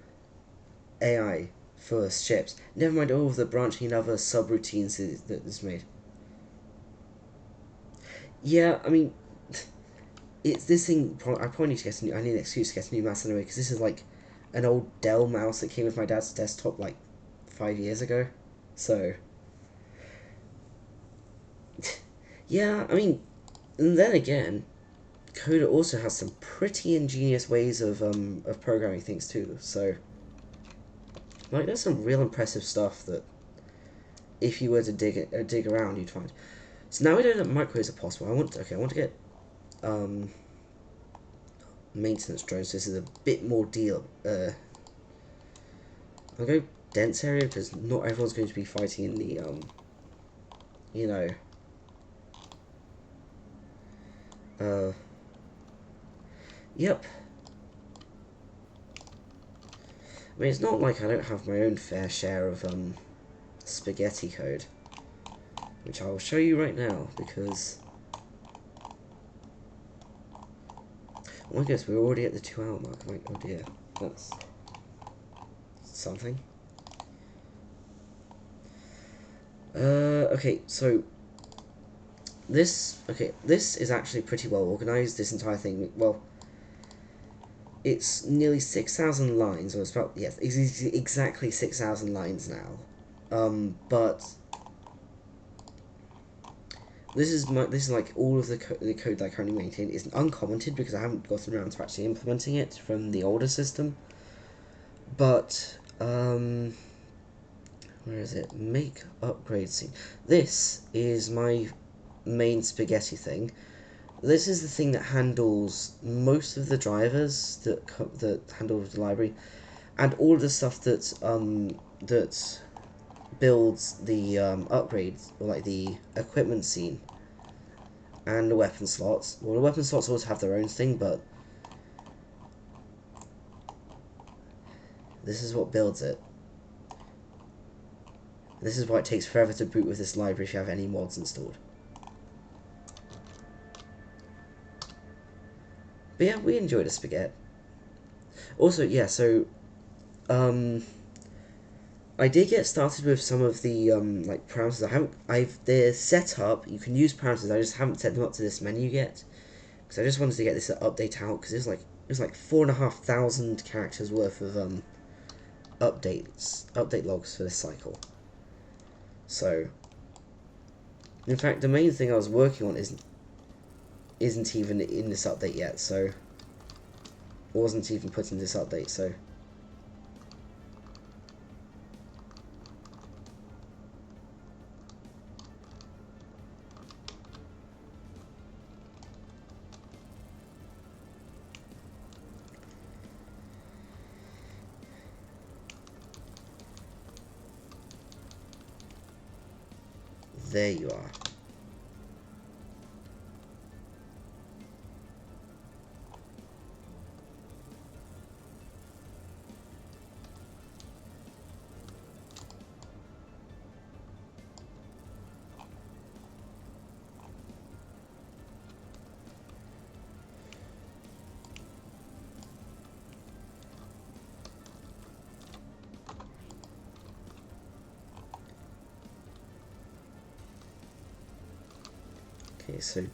Speaker 1: AI for ships. Never mind all of the branching and other subroutines that is made. Yeah, I mean, it's this thing. I probably need to get a new. I need an excuse to get a new mouse anyway, because this is like an old Dell mouse that came with my dad's desktop like 5 years ago. So, yeah, I mean, and then again, code also has some pretty ingenious ways of programming things too. So, like, there's some real impressive stuff that, if you were to dig around, you'd find. So now we know that microwaves are possible. I want to get maintenance drones. So this is a bit more deal. I'll go dense area because not everyone's going to be fighting in the you know. Yep. I mean, it's not like I don't have my own fair share of spaghetti code, which I will show you right now because. Oh my goodness, we're already at the 2-hour mark. I'm like, oh dear, that's something. Okay, so this is actually pretty well organized. This entire thing, well, it's nearly 6,000 lines, or it's about, yes, exactly 6,000 lines now. But this is like all of the code that I currently maintain is uncommented because I haven't gotten around to actually implementing it from the older system. But where is it? Make upgrade scene. This is my main spaghetti thing. This is the thing that handles most of the drivers that handle the library, and all of the stuff that that builds the upgrades, or like the equipment scene and the weapon slots. Well, the weapon slots always have their own thing, but this is what builds it. This is why it takes forever to boot with this library if you have any mods installed. But yeah, we enjoyed a spaghetti. Also, yeah, so I did get started with some of the like parameters. They're set up. You can use parameters. I just haven't set them up to this menu yet because I just wanted to get this update out because it was like 4,500 characters worth of update logs for this cycle. So, in fact, the main thing I was working on isn't even in this update yet. So, wasn't even put in this update. So. There you are. Okay, so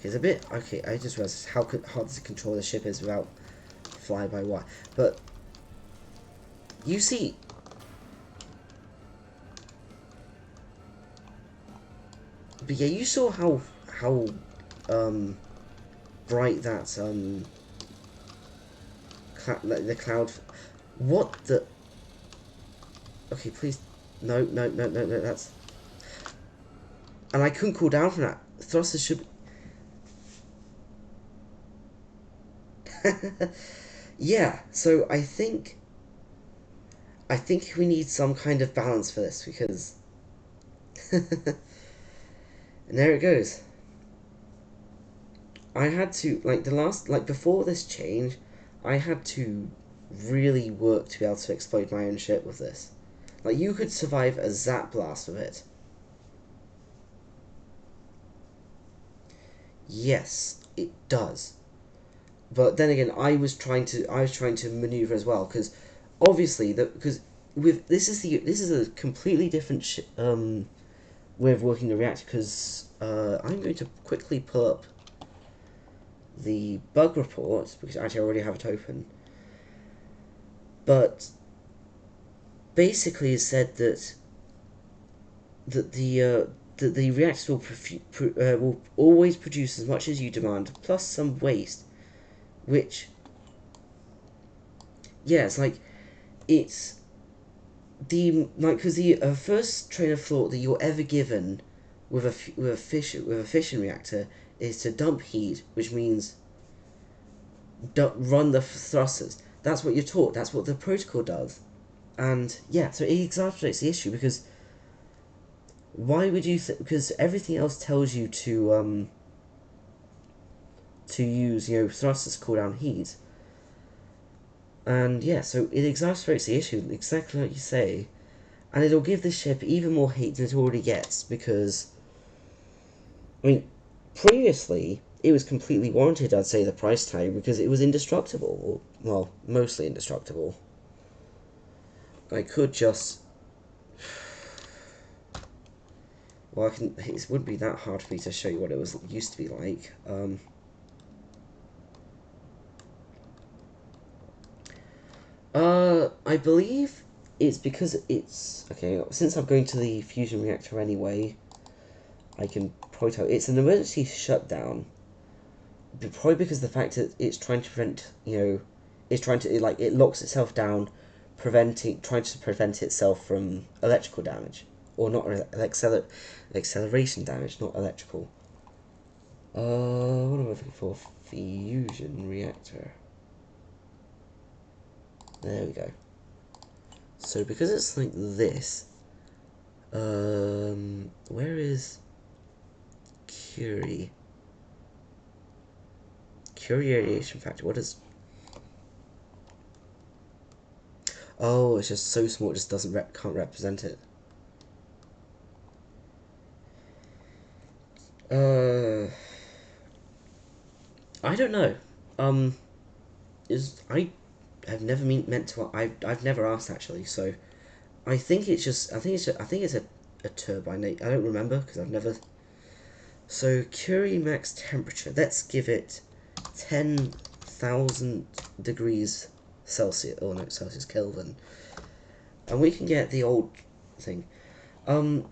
Speaker 1: it's a bit okay. I just realized how hard to control the ship is without fly-by-wire. But you see, but yeah, you saw how bright that the cloud. What the? Okay, please. No, that's... And I couldn't cool down from that. Thrusters should be... Yeah, so I think we need some kind of balance for this, because... And there it goes. I had to, before this change, I had to really work to be able to explode my own ship with this. Like, you could survive a zap blast with it. Yes, it does. But then again, I was trying to maneuver as well, because obviously this is a completely different way of working the reactor. Because I'm going to quickly pull up the bug report, because actually I already have it open. But basically, it said that that the reactor will always produce as much as you demand, plus some waste, which, yeah, it's like, it's because the first train of thought that you're ever given with a fission reactor is to dump heat, which means run the thrusters. That's what you're taught. That's what the protocol does, and yeah, so it exacerbates the issue because why would you? Because everything else tells you to use thrusters to cool down heat, and yeah, so it exacerbates the issue exactly like you say, and it'll give the ship even more heat than it already gets because, I mean, previously it was completely warranted. I'd say the price tag because it was indestructible, well, mostly indestructible. I could just, well, it wouldn't be that hard for me to show you what it was used to be like. I believe it's because it's okay. Since I'm going to the fusion reactor anyway, I can point out it's an emergency shutdown. Probably because of the fact that it's trying to prevent, it's trying to it locks itself down, trying to prevent itself from electrical damage, or not acceleration damage, not electrical. What am I looking for? Fusion reactor. There we go. So because it's like this, where is Curie? Curie radiation factor. What is? Oh, it's just so small. It just can't represent it. I don't know. I have never meant to. I've never asked actually. So I think it's just. I think it's a turbine. I don't remember because I've never. So Curie max temperature. Let's give it 10,000 degrees Celsius. Oh no, Celsius Kelvin. And we can get the old thing. Um,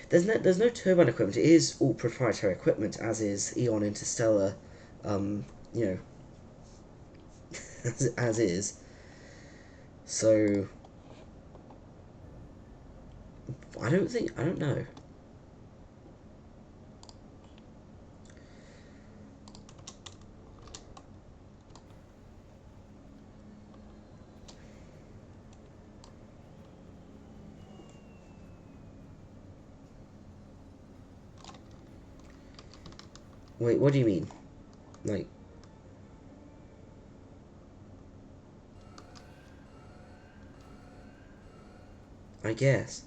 Speaker 1: there's no turbine equipment. It is all proprietary equipment, as is Eon Interstellar. You know, as is. So I don't know. Wait, what do you mean? Like, I guess.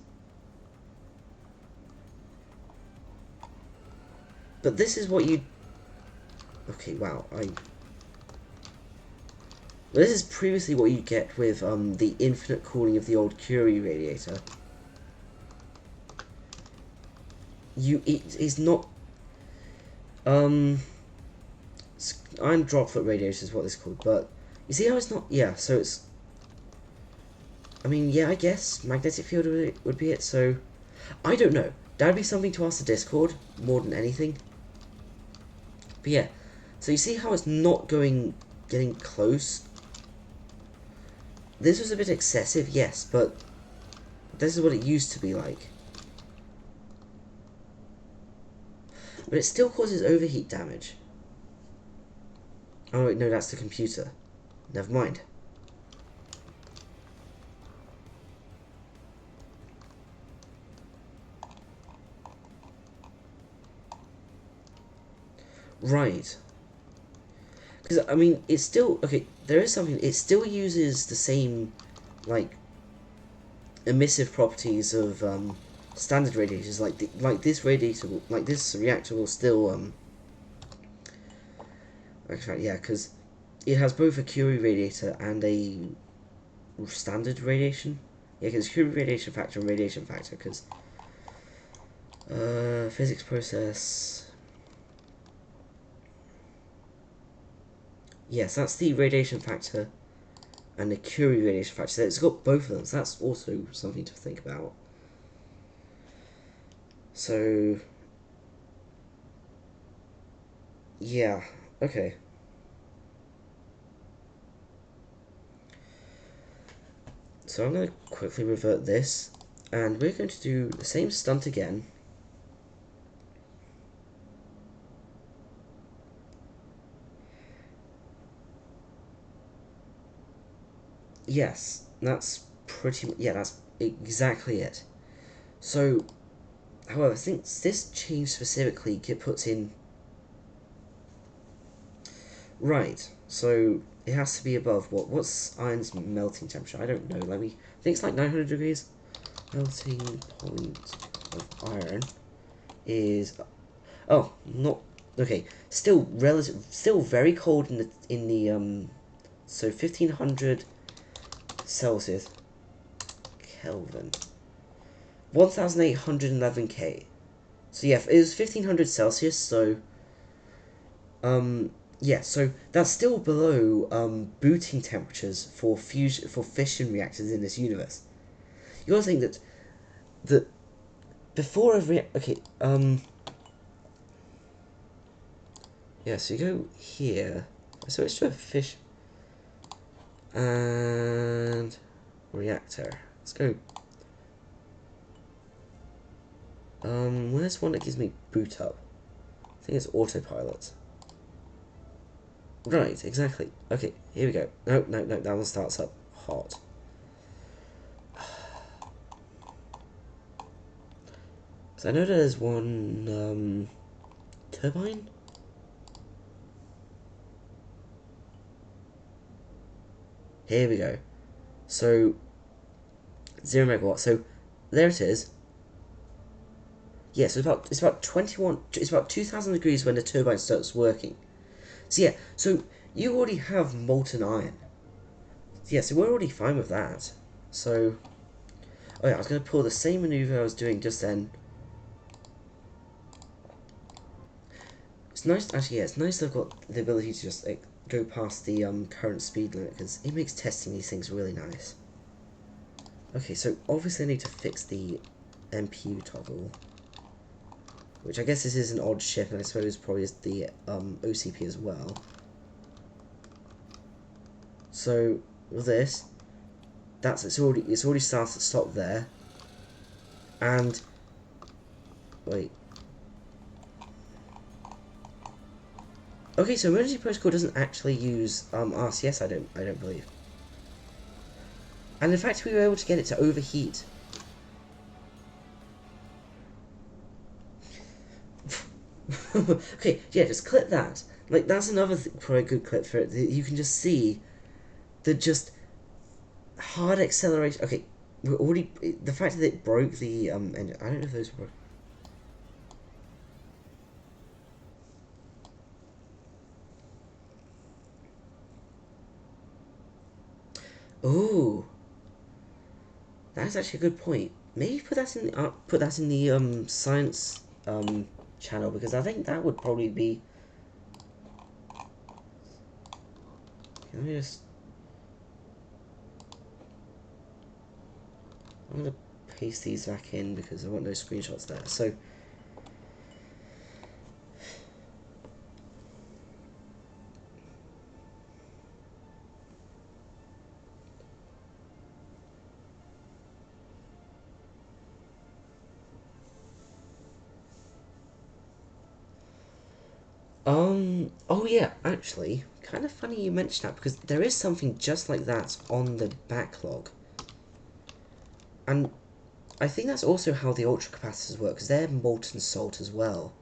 Speaker 1: But this is what you. Okay, wow. This is previously what you get with the infinite cooling of the old Curie radiator. It is not. Iron droplet radiator is what it's called, but you see how it's not. Yeah, so it's. I mean, yeah, I guess magnetic field would be it. So, I don't know. That'd be something to ask the Discord more than anything. But yeah, so you see how it's not getting close. This was a bit excessive, yes, but this is what it used to be like. But it still causes overheat damage. Oh wait, no, that's the computer. Never mind. Right. Because, I mean, it's still... Okay, there is something... It still uses the same, like, emissive properties of standard radiators. Like this radiator... Like, this reactor will still... Actually, yeah, because it has both a Curie radiator and a standard radiation. Yeah, because Curie radiation factor and radiation factor, because... physics process... Yes, that's the radiation factor and the Curie radiation factor. So it's got both of them, so that's also something to think about. So, yeah, okay. So I'm going to quickly revert this, and we're going to do the same stunt again. Yes, that's yeah, that's exactly it. So, however, since this change specifically puts in... Right, so it has to be above what's iron's melting temperature? I don't know, let me... I think it's like 900 degrees. Melting point of iron is... Oh, not... Okay, still still very cold in the so 1500 Celsius, Kelvin, 1811 K. So yeah, it was 1500 Celsius. So yeah, so that's still below booting temperatures for fission reactors in this universe. You gotta think that before every... Okay, yeah, so you go here. I switch to a fish and reactor. Let's go. Where's one that gives me boot up? I think it's autopilot. Right, exactly. Okay, here we go. No, no, no, that one starts up hot. So I know there's one turbine. Here we go. So 0 megawatts. So there it is. Yeah, so it's about 21. It's about 2,000 degrees when the turbine starts working. So yeah, so you already have molten iron. Yeah, so we're already fine with that. So, oh yeah, I was going to pull the same maneuver I was doing just then. It's nice, actually, yeah, it's nice that I've got the ability to just like go past the current speed limit, because it makes testing these things really nice. Okay, so obviously I need to fix the MPU toggle, which I guess this is an odd shift, and I suppose probably is the OCP as well. So with this, it's already started to stop there, and wait. Okay, so emergency protocol doesn't actually use RCS. I don't believe. And in fact, we were able to get it to overheat. Okay, yeah, just clip that. Like, that's another probably good clip for it. You can just see the just hard acceleration. Okay, we're already... The fact that it broke the engine... I don't know if those were... Ooh, that's actually a good point. Maybe put that in the science channel, because I think that would probably be... Let me just... I'm gonna paste these back in because I want those screenshots there. So oh yeah, actually, kind of funny you mentioned that, because there is something just like that on the backlog. And I think that's also how the ultra capacitors work, because they're molten salt as well.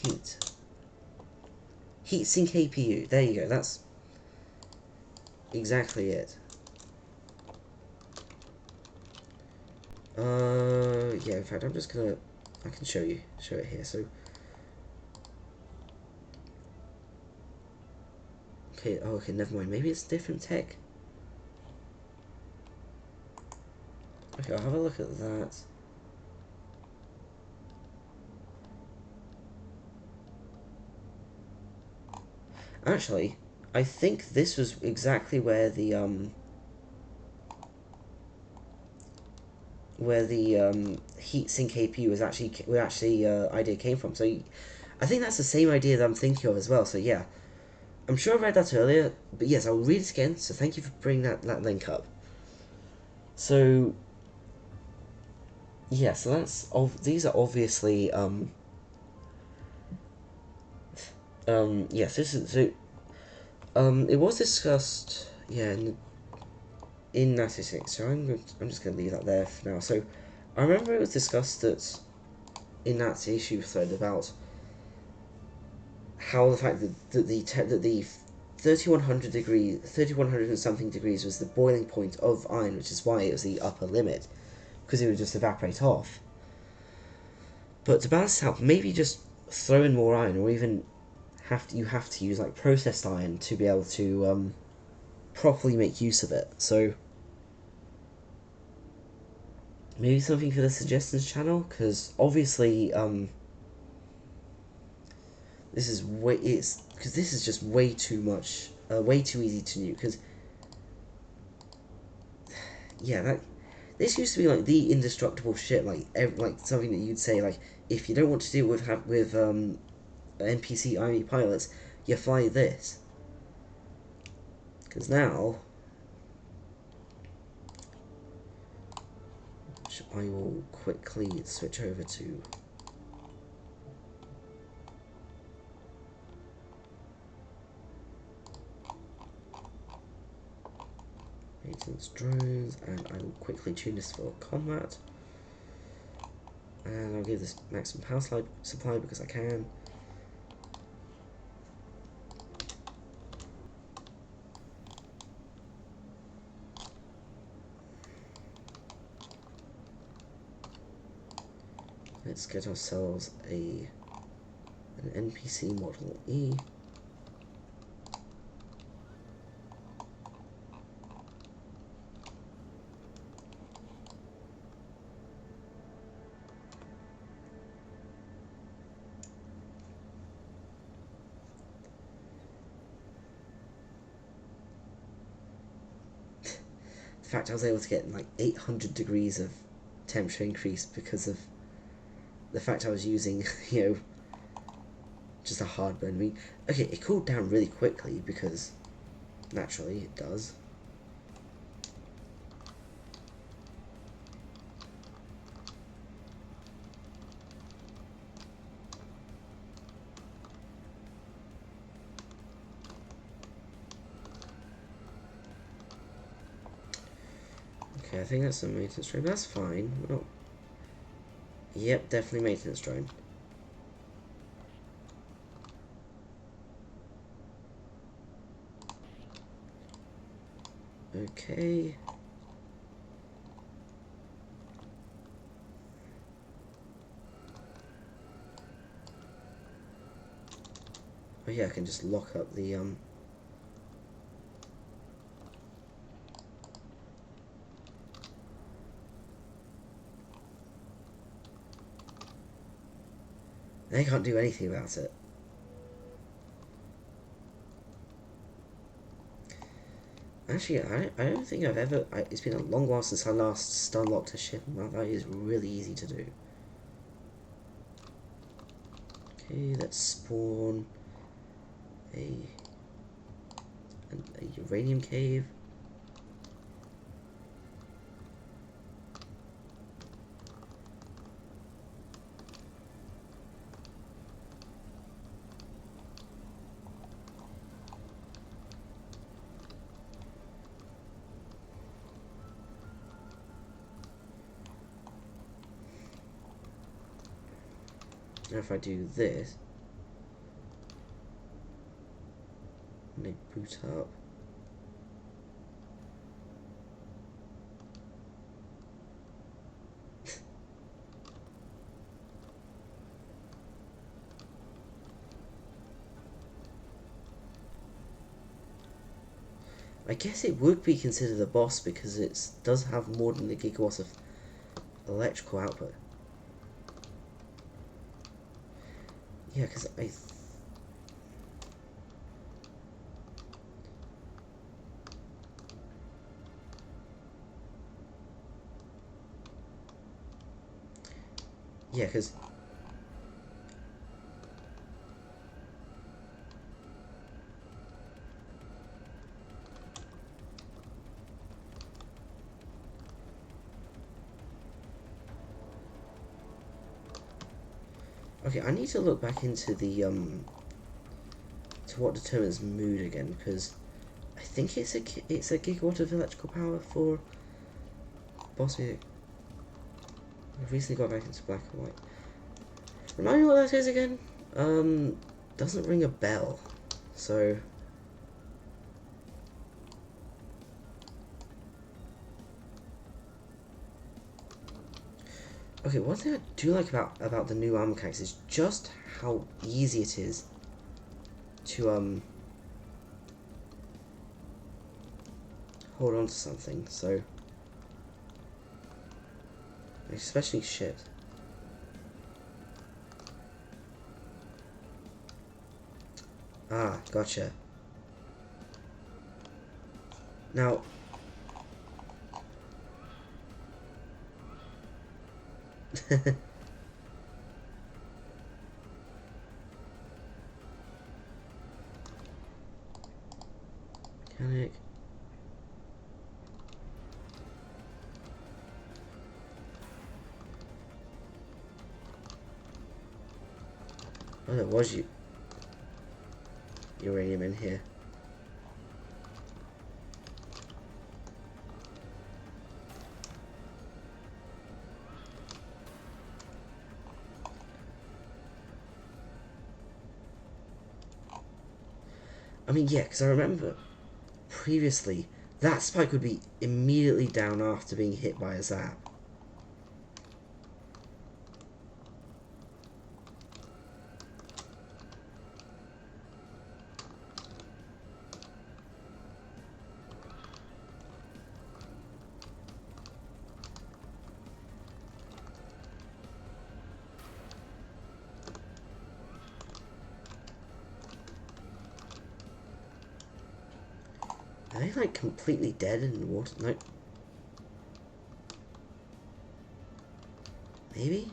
Speaker 1: Heat. Heatsink APU. There you go, that's exactly it. Yeah, in fact, I'm just gonna... I can show it here, so... Okay, oh, okay, never mind, maybe it's different tech. Okay, I'll have a look at that. Actually, I think this was exactly where the where the heatsink APU was actually idea came from. So I think that's the same idea that I'm thinking of as well. So yeah, I'm sure I read that earlier, but yes, I'll read it again. So thank you for bringing that link up. So yeah, so these are obviously yes, this is so it was discussed, yeah, in 96. So I'm just gonna leave that there for now. So I remember it was discussed that in that issue thread about how the fact that the 3100 and something degrees was the boiling point of iron, which is why it was the upper limit, because it would just evaporate off. But to balance it out, maybe just throw in more iron, or even you have to use like processed iron to be able to properly make use of it. So maybe something for the suggestions channel, because obviously this is just way too much, way too easy to nuke. Because yeah, this used to be like the indestructible shit, like something that you'd say like if you don't want to deal with NPC army pilots, you fly this. Because now I will quickly switch over to maintenance drones, and I will quickly tune this for combat. And I'll give this maximum power supply because I can. Let's get ourselves an NPC Model E. The fact I was able to get like 800 degrees of temperature increase because of the fact I was using, just a hard burn. I mean, okay, it cooled down really quickly because naturally it does. Okay, I think that's a maintenance drone. That's fine. We're not... Yep, definitely maintenance drone. Okay. Oh yeah, I can just lock up the They can't do anything about it. Actually, I don't think I've ever... it's been a long while since I last stun locked a ship. Well, that is really easy to do. Okay, let's spawn a uranium cave. Now if I do this, and they boot up, I guess it would be considered a boss because it does have more than a gigawatt of electrical output. Yeah, because Yeah, because... Okay, I need to look back into the, to what determines mood again, because I think it's a gigawatt of electrical power for boss music. I've recently got back into black and white. Remind me what that is again? Doesn't ring a bell, so... Okay, one thing I do like about the new armor mechanics is just how easy it is to hold on to something. So, especially shit. Ah, gotcha. Now. Mechanic. Oh, there was uranium in here. I mean, yeah, because I remember previously that spike would be immediately down after being hit by a zap. Are they like completely dead in the water? No. Maybe?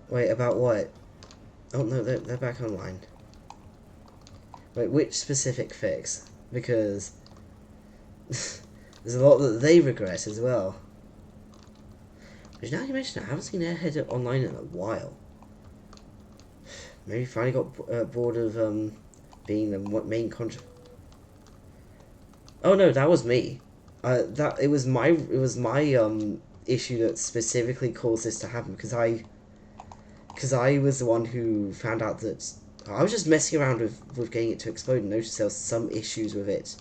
Speaker 1: Wait, about what? Oh no, they're back online. Wait, which specific fix? Because there's a lot that they regret as well. But now you mention it, I haven't seen Airhead online in a while. Maybe finally got bored of being the main contra. Oh no, that was me. It was my issue that specifically caused this to happen because I was the one who found out that I was just messing around with getting it to explode and noticed there was some issues with it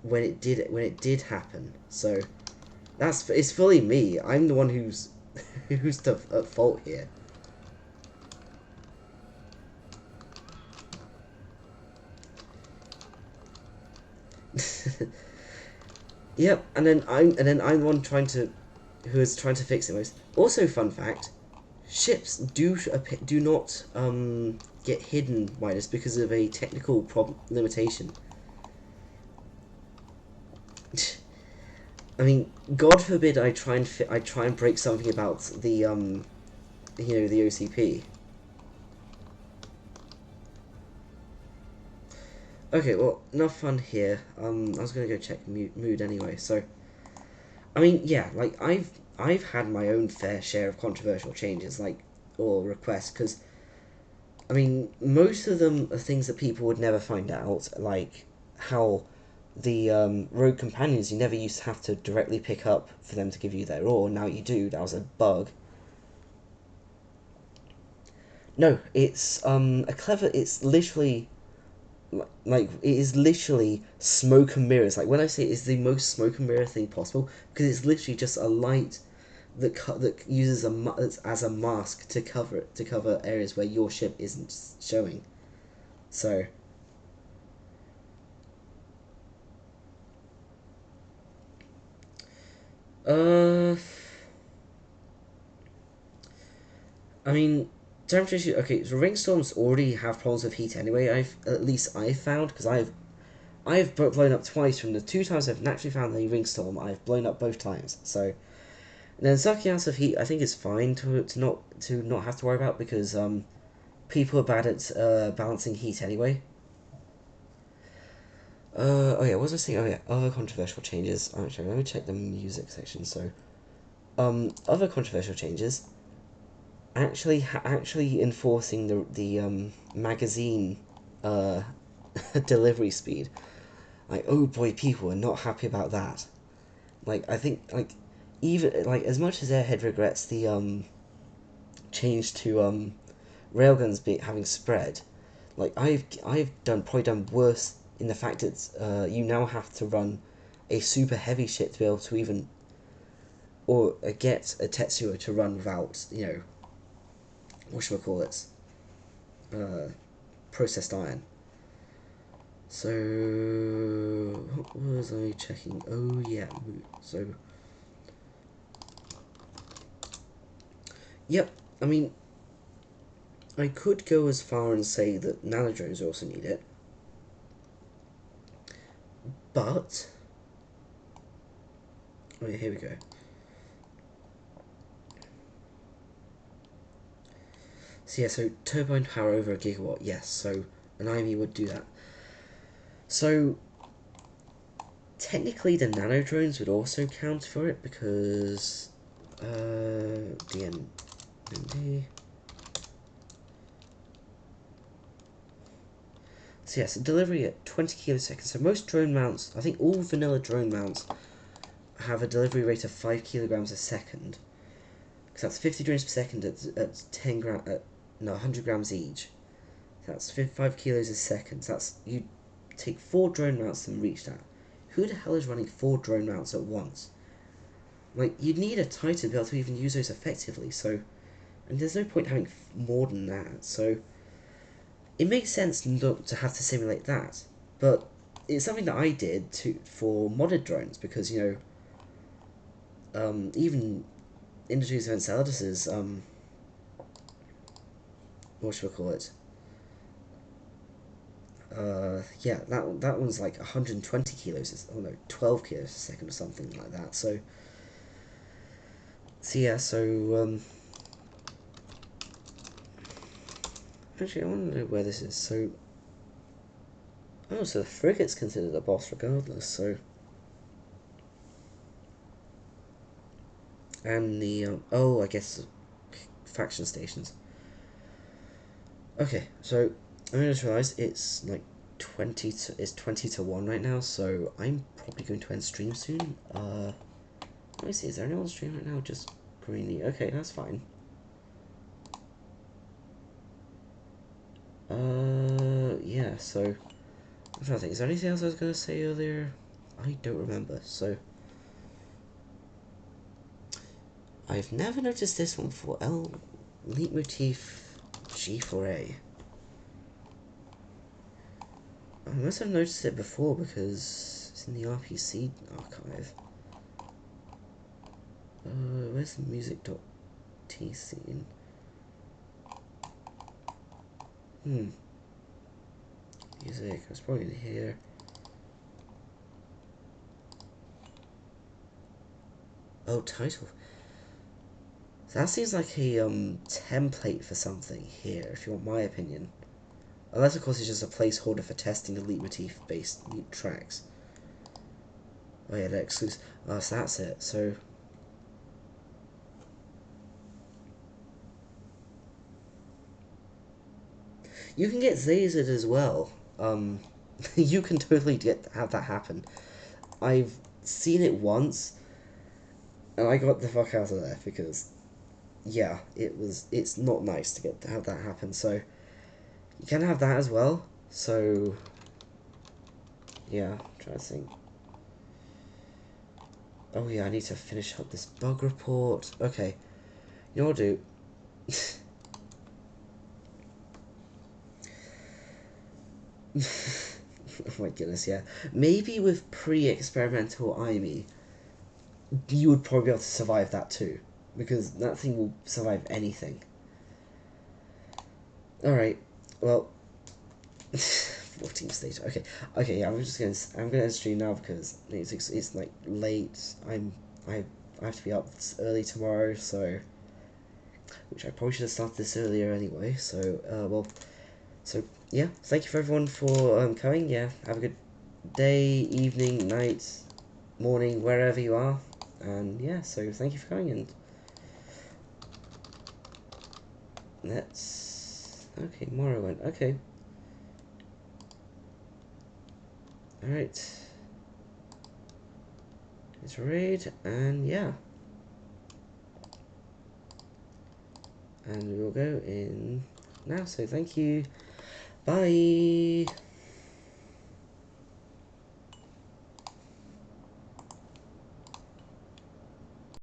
Speaker 1: when it did happen. So it's fully me. I'm the one who's at fault here. Yep, and then I'm the one who is trying to fix it most. Also, fun fact: ships do not get hidden by this because of a technical limitation. I mean, God forbid I try and break something about the the OCP. Okay, well, enough fun here. I was gonna go check mood anyway. So, I mean, yeah, like I've had my own fair share of controversial changes, or requests, because I mean, most of them are things that people would never find out, like how the rogue companions you never used to have to directly pick up for them to give you their ore. Now you do. That was a bug. No, it's a clever. It's literally like it is literally smoke and mirrors. Like when I say it's the most smoke and mirror thing possible, because it's literally just a light that uses as a mask to cover areas where your ship isn't showing. So. Uh, I mean, temperature issue. Okay, so rainstorms already have problems with heat anyway. I've found, because I've blown up twice. From the two times I've naturally found a rainstorm, I've blown up both times. So, and then sucking out of heat, I think is fine to not have to worry about, because people are bad at balancing heat anyway. Oh yeah, what was I saying? Oh yeah, other controversial changes. Actually, let me check the music section. So, other controversial changes. Actually enforcing the magazine delivery speed. Like, oh boy, people are not happy about that. Like, I think, like, even, like, as much as Airhead regrets the change to railguns having spread, like, I've probably done worse in the fact that you now have to run a super heavy ship to be able to even, or get a Tetsuo to run without, whatchamacallit, processed iron. So, what was I checking? Oh yeah, so, yep, I mean, I could go as far and say that nanodrones also need it, but, oh yeah, here we go. So yeah, so turbine power over a gigawatt, yes, so an IME would do that. So, technically the nanodrones would also count for it, because, DND. So yes, delivery at 20 kiloseconds. So most drone mounts, I think all vanilla drone mounts have a delivery rate of 5 kilograms a second. Because that's 50 drones per second at 10 gram, no, 100 grams each. That's 5 kilos a second. So that's, you take 4 drone mounts to reach that. Who the hell is running 4 drone mounts at once? Like, you'd need a Titan to be able to even use those effectively, so, and there's no point having more than that, so it makes sense not to have to simulate that, but it's something that I did for modded drones, because, even Industries of Enceladus is, what should we call it? Yeah, that one's like 120 kilos, oh no, 12 kilos a second or something like that, so yeah, so, actually, I want to know where this is, so, oh, so the frigate's considered a boss regardless, so, and the, oh, I guess, faction stations. Okay, so I just realised it's like 20 to 1 right now, so I'm probably going to end stream soon. Let me see, is there anyone on stream right now? Just Greeny. Okay, that's fine. Yeah, so I'm trying to think, is there anything else I was gonna say earlier? I don't remember, so I've never noticed this one before. Leitmotif G4A. I must have noticed it before because it's in the RPC archive. Where's the music.t scene? Music, it's probably in here. Oh, title. So that seems like a template for something here, if you want my opinion. Unless, of course, it's just a placeholder for testing the leitmotif-based tracks. Oh yeah, they're exclusive. Oh, so that's it. So you can get Zazered as well. You can totally have that happen. I've seen it once, and I got the fuck out of there because, yeah, it's not nice to have that happen. So you can have that as well. So yeah, try to think. Oh yeah, I need to finish up this bug report. Okay, you know what I'll do? Oh my goodness, yeah. Maybe with pre-experimental IME, you would probably be able to survive that too. Because that thing will survive anything. Alright, well, 14 stage. Okay, okay. Yeah, I'm gonna end stream now because it's like late. I I have to be up early tomorrow, so which I probably should have started this earlier anyway. So well, so yeah. Thank you for everyone for coming. Yeah, have a good day, evening, night, morning, wherever you are, and yeah. So thank you for coming, and let's okay. Morrowind. Okay. All right. It's raid, and yeah. And we will go in now, so thank you. Bye!